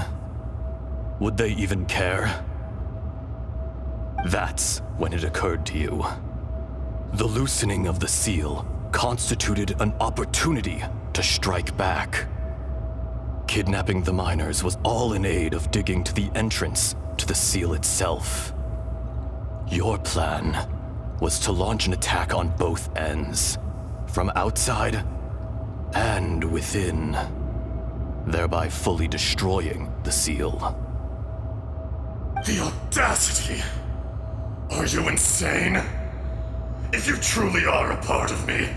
Would they even care? That's when it occurred to you. The loosening of the seal constituted an opportunity to strike back. Kidnapping the miners was all in aid of digging to the entrance to the seal itself. Your plan was to launch an attack on both ends, from outside and within, thereby fully destroying the seal. The audacity! Are you insane? If you truly are a part of me,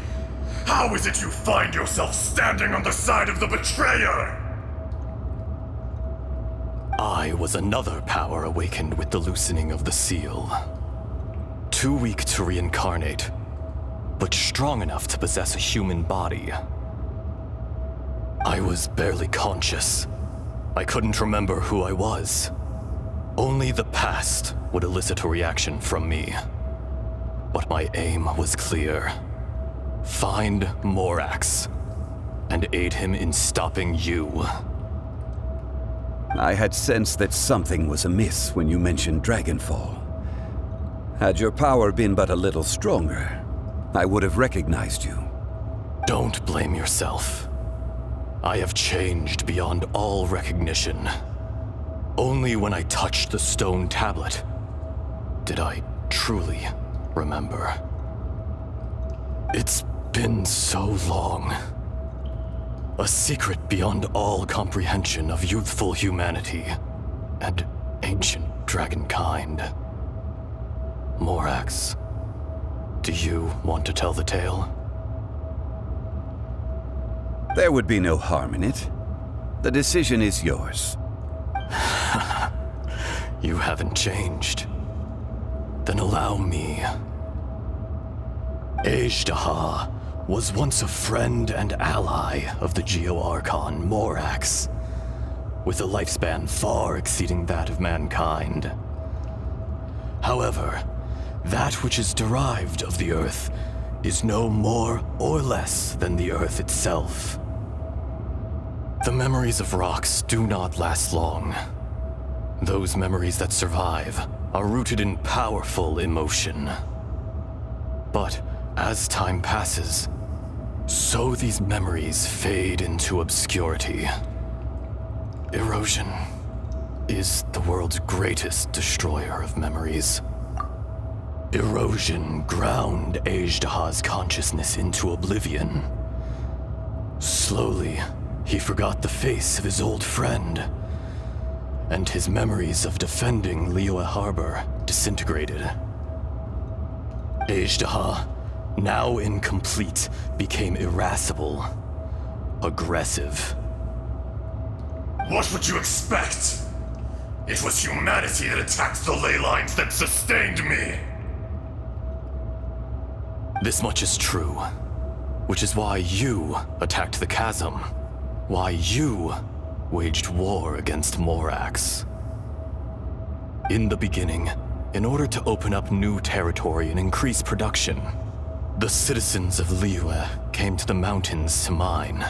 how is it you find yourself standing on the side of the betrayer? I was another power awakened with the loosening of the seal. Too weak to reincarnate, but strong enough to possess a human body. I was barely conscious. I couldn't remember who I was. Only the past would elicit a reaction from me. But my aim was clear. Find Morax and aid him in stopping you. I had sensed that something was amiss when you mentioned Dragonfall. Had your power been but a little stronger, I would have recognized you. Don't blame yourself. I have changed beyond all recognition. Only when I touched the stone tablet did I truly remember. It's been so long. A secret beyond all comprehension of youthful humanity and ancient dragonkind. Morax, do you want to tell the tale? There would be no harm in it. The decision is yours. You haven't changed. Then allow me. Ajdaha was once a friend and ally of the Geo-Archon Morax, with a lifespan far exceeding that of mankind. However, that which is derived of the Earth is no more or less than the Earth itself. The memories of rocks do not last long. Those memories that survive are rooted in powerful emotion. But as time passes, so these memories fade into obscurity. Erosion is the world's greatest destroyer of memories. Erosion ground Ajdaha's consciousness into oblivion. Slowly, he forgot the face of his old friend, and his memories of defending Liyue Harbor disintegrated. Ajdaha, now incomplete, became irascible, aggressive. What would you expect? It was humanity that attacked the ley lines that sustained me. This much is true, which is why you attacked the chasm, why you waged war against Morax. In the beginning, in order to open up new territory and increase production, the citizens of Liyue came to the mountains to mine.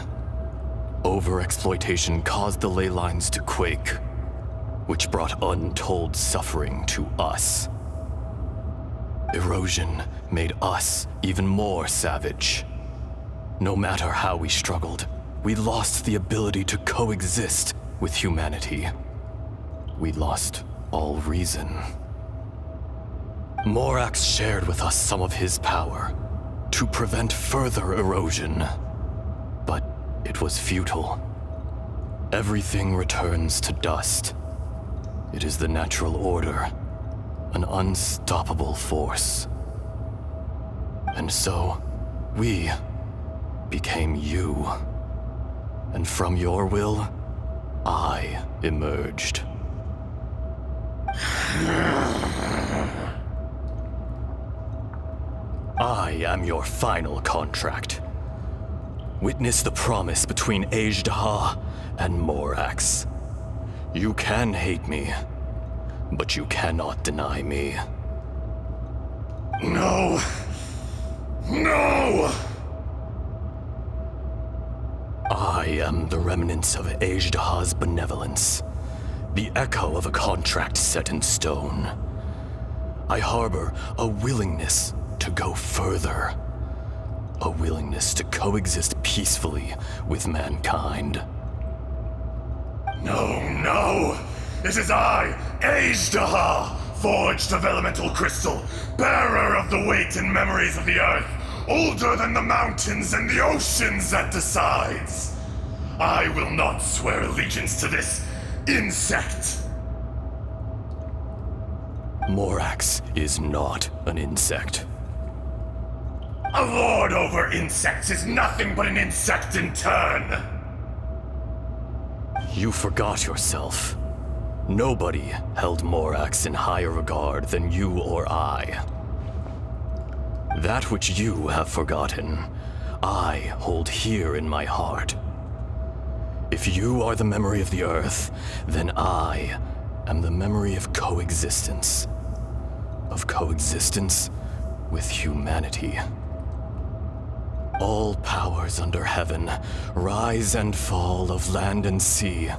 Overexploitation caused the ley lines to quake, which brought untold suffering to us. Erosion made us even more savage. No matter how we struggled, we lost the ability to coexist with humanity. We lost all reason. Morax shared with us some of his power to prevent further erosion, but it was futile. Everything returns to dust. It is the natural order, an unstoppable force. And so, we became you. And from your will, I emerged. I am your final contract. Witness the promise between Ajdaha and Morax. You can hate me, but you cannot deny me. No! No! I am the remnants of Ajdaha's benevolence, the echo of a contract set in stone. I harbor a willingness to go further, a willingness to coexist peacefully with mankind. No, no! It is I, Ajdaha, forged of elemental crystal, bearer of the weight and memories of the earth, older than the mountains and the oceans that decides. I will not swear allegiance to this insect. Morax is not an insect. A lord over insects is nothing but an insect in turn. You forgot yourself. Nobody held Morax in higher regard than you or I. That which you have forgotten, I hold here in my heart. If you are the memory of the Earth, then I am the memory of coexistence. Of coexistence with humanity. All powers under heaven, rise and fall of land and sea.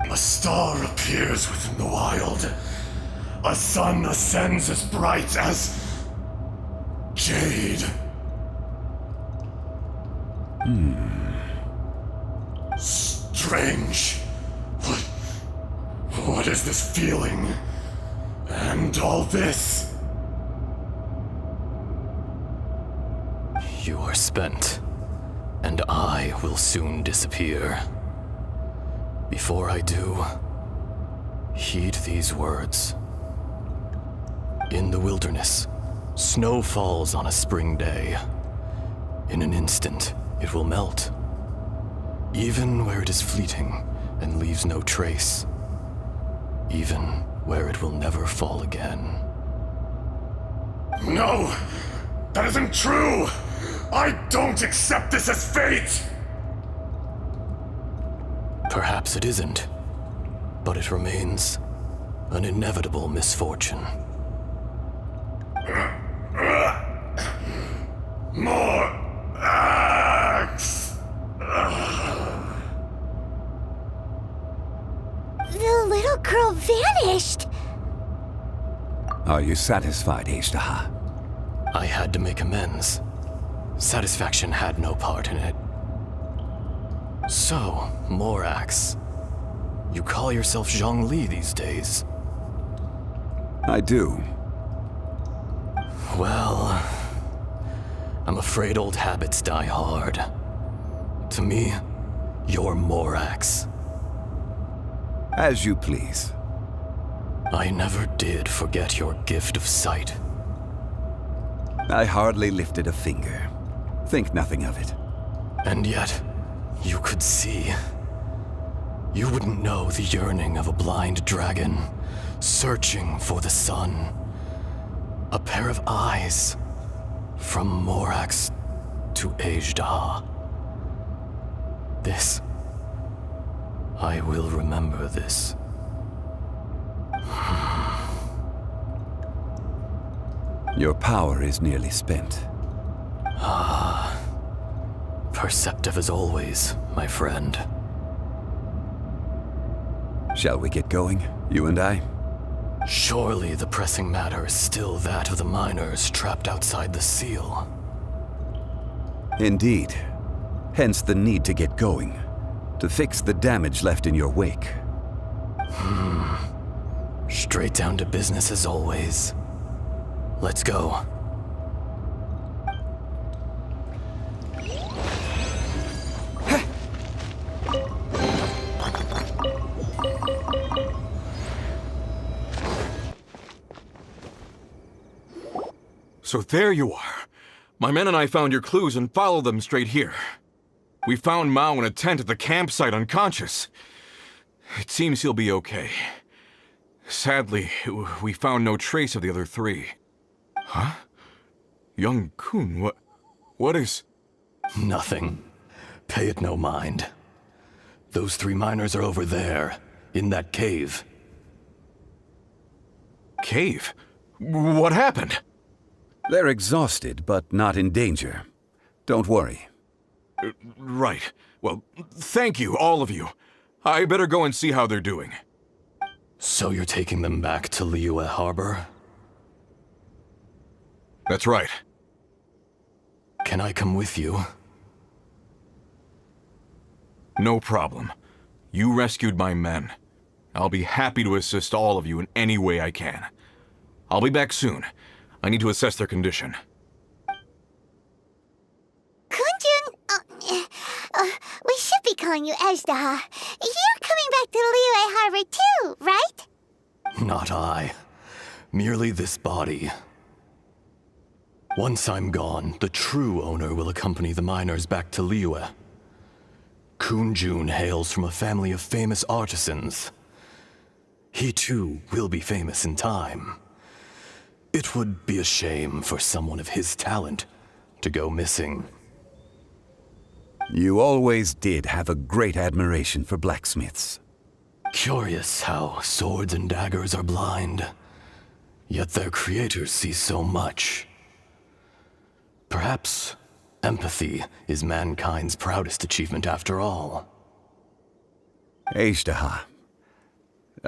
A star appears within the wild. A sun ascends as bright as jade. Strange. What is this feeling? And all this? You are spent, and I will soon disappear. Before I do, heed these words. In the wilderness, snow falls on a spring day. In an instant, it will melt. Even where it is fleeting and leaves no trace. Even where it will never fall again. No! That isn't true! I don't accept this as fate! Perhaps it isn't, but it remains an inevitable misfortune. More axe! The little girl vanished! Are you satisfied, Ashtaha? I had to make amends. Satisfaction had no part in it. So, Morax, you call yourself Zhongli these days? I do. Well, I'm afraid old habits die hard. To me, you're Morax. As you please. I never did forget your gift of sight. I hardly lifted a finger. Think nothing of it. And yet, you could see. You wouldn't know the yearning of a blind dragon, searching for the sun. A pair of eyes, from Morax to Ajda. This. I will remember this. Your power is nearly spent. Perceptive as always, my friend. Shall we get going, you and I? Surely the pressing matter is still that of the miners trapped outside the seal. Indeed. Hence the need to get going. To fix the damage left in your wake. Straight down to business as always. Let's go. So there you are. My men and I found your clues and followed them straight here. We found Mao in a tent at the campsite unconscious. It seems he'll be okay. Sadly, we found no trace of the other three. Huh? Young Kun, what is... Nothing. Pay it no mind. Those three miners are over there, in that cave. Cave? What happened? They're exhausted, but not in danger. Don't worry. Right. Well, thank you, all of you. I better go and see how they're doing. So you're taking them back to Liyue Harbor? That's right. Can I come with you? No problem. You rescued my men. I'll be happy to assist all of you in any way I can. I'll be back soon. I need to assess their condition. Kunjun, we should be calling you Ajda. You're coming back to Liyue Harbor too, right? Not I. Merely this body. Once I'm gone, the true owner will accompany the miners back to Liyue. Kunjun hails from a family of famous artisans. He too will be famous in time. It would be a shame for someone of his talent to go missing. You always did have a great admiration for blacksmiths. Curious how swords and daggers are blind, yet their creators see so much. Perhaps empathy is mankind's proudest achievement after all. Ejdaha,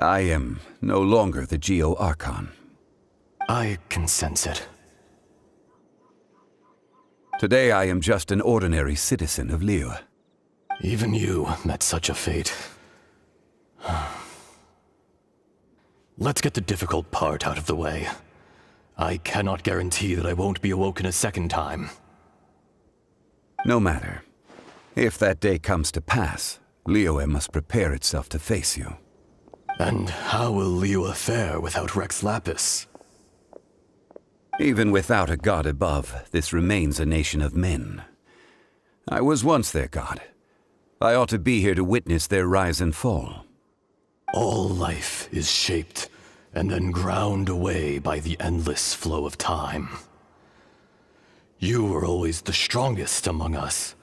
I am no longer the Geo-Archon. I can sense it. Today I am just an ordinary citizen of Liyue. Even you met such a fate. Let's get the difficult part out of the way. I cannot guarantee that I won't be awoken a second time. No matter. If that day comes to pass, Liyue must prepare itself to face you. And how will Liyue fare without Rex Lapis? Even without a god above, this remains a nation of men. I was once their god. I ought to be here to witness their rise and fall. All life is shaped and then ground away by the endless flow of time. You were always the strongest among us,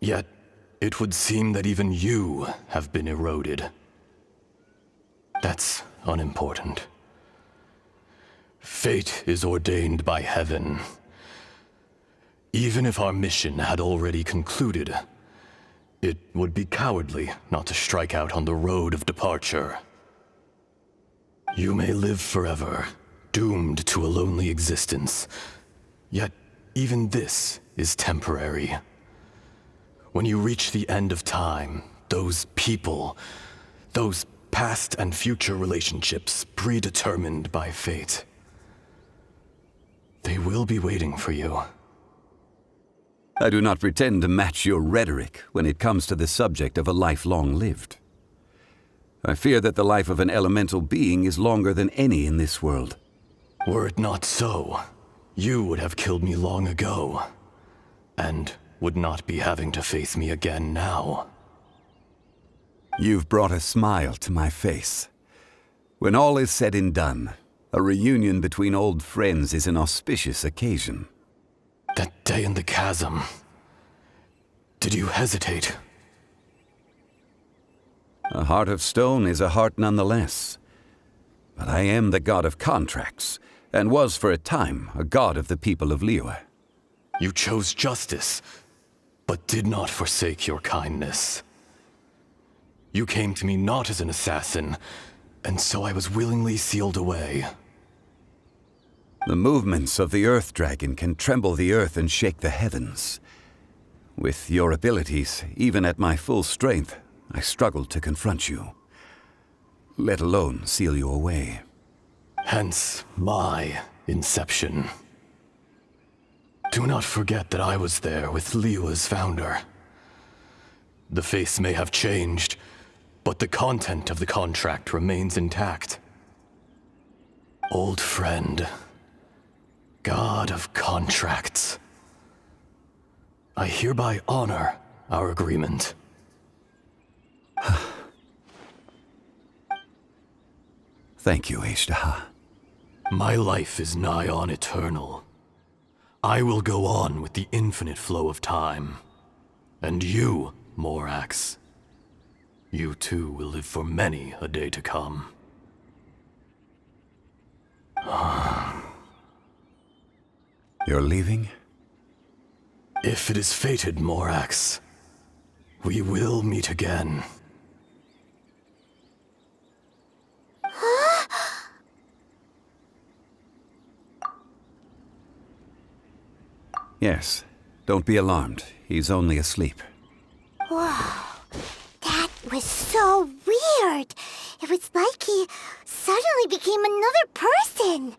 yet it would seem that even you have been eroded. That's unimportant. Fate is ordained by heaven. Even if our mission had already concluded, it would be cowardly not to strike out on the road of departure. You may live forever, doomed to a lonely existence, yet even this is temporary. When you reach the end of time, those people, those past and future relationships predetermined by fate, they will be waiting for you. I do not pretend to match your rhetoric when it comes to the subject of a life long lived. I fear that the life of an elemental being is longer than any in this world. Were it not so, you would have killed me long ago, and would not be having to face me again now. You've brought a smile to my face. When all is said and done, a reunion between old friends is an auspicious occasion. That day in the chasm, did you hesitate? A heart of stone is a heart nonetheless. But I am the god of contracts, and was for a time a god of the people of Liyue. You chose justice, but did not forsake your kindness. You came to me not as an assassin, and so I was willingly sealed away. The movements of the Earth Dragon can tremble the earth and shake the heavens. With your abilities, even at my full strength, I struggled to confront you, let alone seal you away. Hence my inception. Do not forget that I was there with Liyue's founder. The face may have changed, but the content of the contract remains intact. Old friend, god of contracts, I hereby honor our agreement. Thank you, Ejdaha. My life is nigh on eternal. I will go on with the infinite flow of time. And you, Morax, you too will live for many a day to come. You're leaving? If it is fated, Morax, we will meet again. Yes. Don't be alarmed. He's only asleep. Whoa. That was so weird. It was like he suddenly became another person.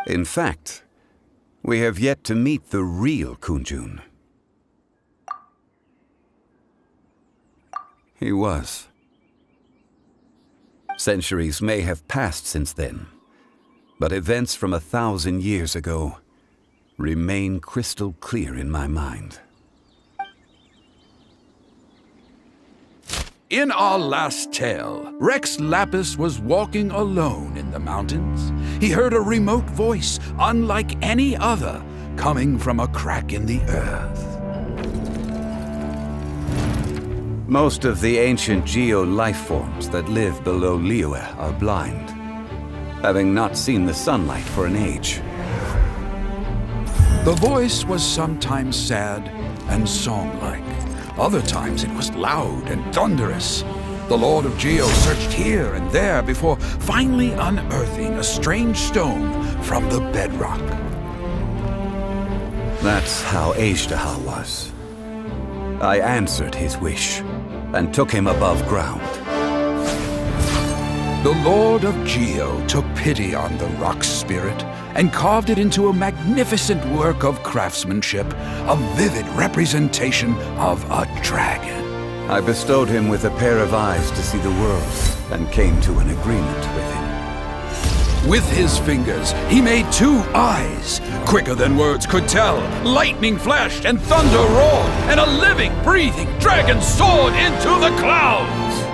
In fact, we have yet to meet the real Kunjun. He was. Centuries may have passed since then, but events from 1,000 years ago remain crystal clear in my mind. In our last tale, Rex Lapis was walking alone in the mountains. He heard a remote voice, unlike any other, coming from a crack in the earth. Most of the ancient geo-life forms that live below Liyue are blind, having not seen the sunlight for an age. The voice was sometimes sad and song-like. Other times it was loud and thunderous. The Lord of Geo searched here and there before finally unearthing a strange stone from the bedrock. That's how Ashtaha was. I answered his wish and took him above ground. The Lord of Geo took pity on the rock spirit and carved it into a magnificent work of craftsmanship, a vivid representation of a dragon. I bestowed him with a pair of eyes to see the world and came to an agreement with him. With his fingers, he made 2 eyes. Quicker than words could tell, lightning flashed and thunder roared, and a living, breathing dragon soared into the clouds.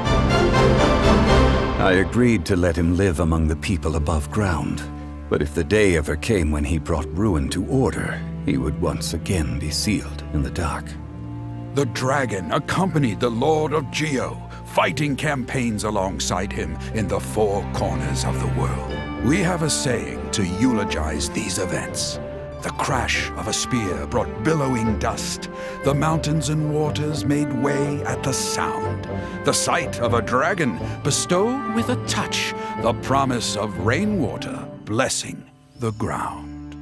I agreed to let him live among the people above ground. But if the day ever came when he brought ruin to order, he would once again be sealed in the dark. The dragon accompanied the Lord of Geo, fighting campaigns alongside him in the 4 corners of the world. We have a saying to eulogize these events. The crash of a spear brought billowing dust. The mountains and waters made way at the sound. The sight of a dragon bestowed with a touch the promise of rainwater blessing the ground.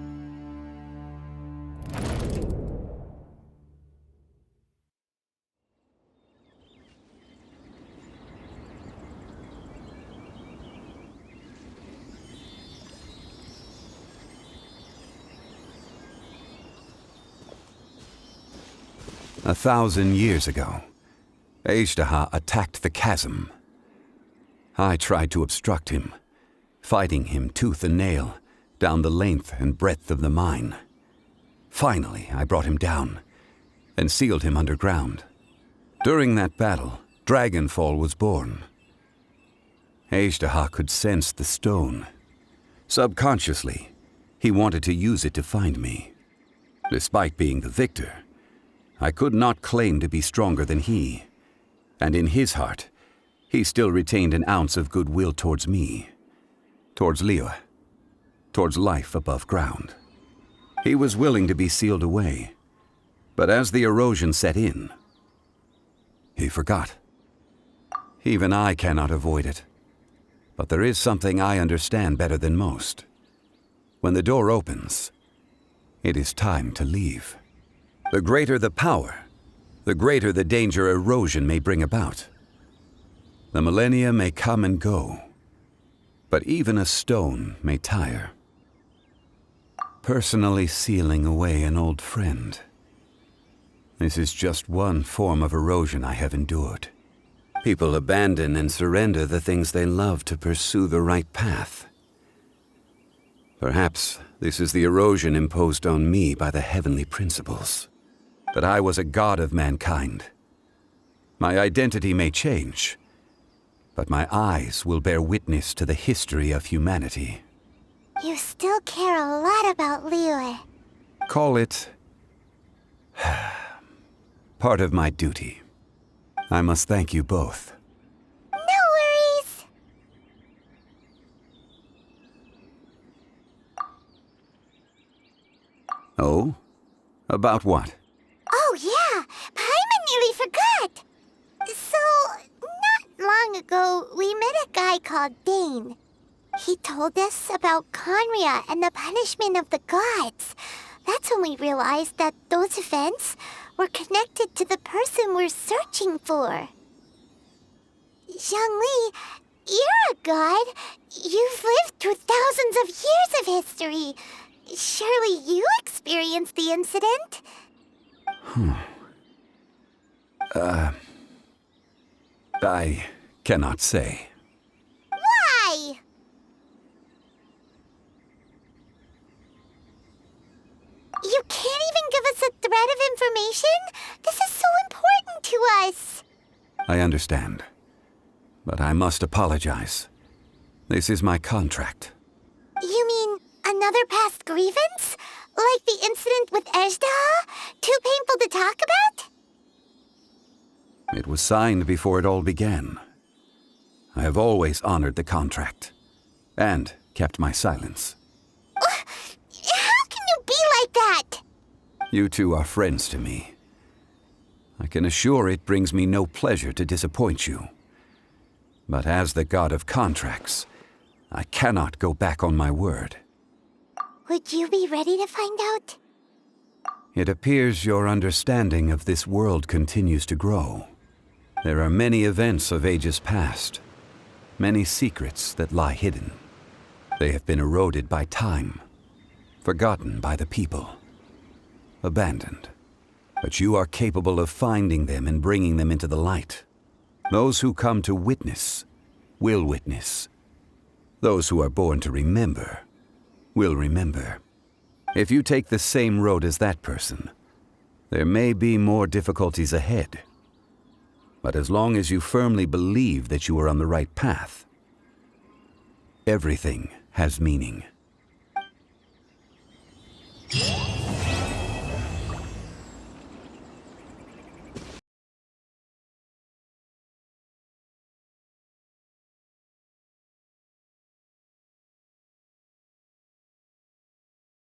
A 1,000 years ago, Ashtaha attacked the chasm. I tried to obstruct him, fighting him tooth and nail down the length and breadth of the mine. Finally, I brought him down and sealed him underground. During that battle, Dragonfall was born. Ashtaha could sense the stone. Subconsciously, he wanted to use it to find me. Despite being the victor, I could not claim to be stronger than he, and in his heart, he still retained an ounce of goodwill towards me, towards Liyue, towards life above ground. He was willing to be sealed away, but as the erosion set in, he forgot. Even I cannot avoid it, but there is something I understand better than most. When the door opens, it is time to leave. The greater the power, the greater the danger erosion may bring about. The millennia may come and go, but even a stone may tire. Personally sealing away an old friend. This is just one form of erosion I have endured. People abandon and surrender the things they love to pursue the right path. Perhaps this is the erosion imposed on me by the heavenly principles. But I was a god of mankind. My identity may change, but my eyes will bear witness to the history of humanity. You still care a lot about Liyue. Call it part of my duty. I must thank you both. No worries. Oh? About what? Oh yeah, Paimon nearly forgot. So, not long ago, we met a guy called Dane. He told us about Conria and the punishment of the gods. That's when we realized that those events were connected to the person we're searching for. Zhongli, you're a god. You've lived through thousands of years of history. Surely you experienced the incident? I cannot say. Why? You can't even give us a thread of information? This is so important to us. I understand. But I must apologize. This is my contract. You mean another past grievance? Like the incident with Ejda? Too painful to talk about? It was signed before it all began. I have always honored the contract. And kept my silence. How can you be like that? You two are friends to me. I can assure it brings me no pleasure to disappoint you. But as the god of contracts, I cannot go back on my word. Would you be ready to find out? It appears your understanding of this world continues to grow. There are many events of ages past, many secrets that lie hidden. They have been eroded by time, forgotten by the people, abandoned. But you are capable of finding them and bringing them into the light. Those who come to witness will witness. Those who are born to remember will remember. If you take the same road as that person, there may be more difficulties ahead. But as long as you firmly believe that you are on the right path, everything has meaning.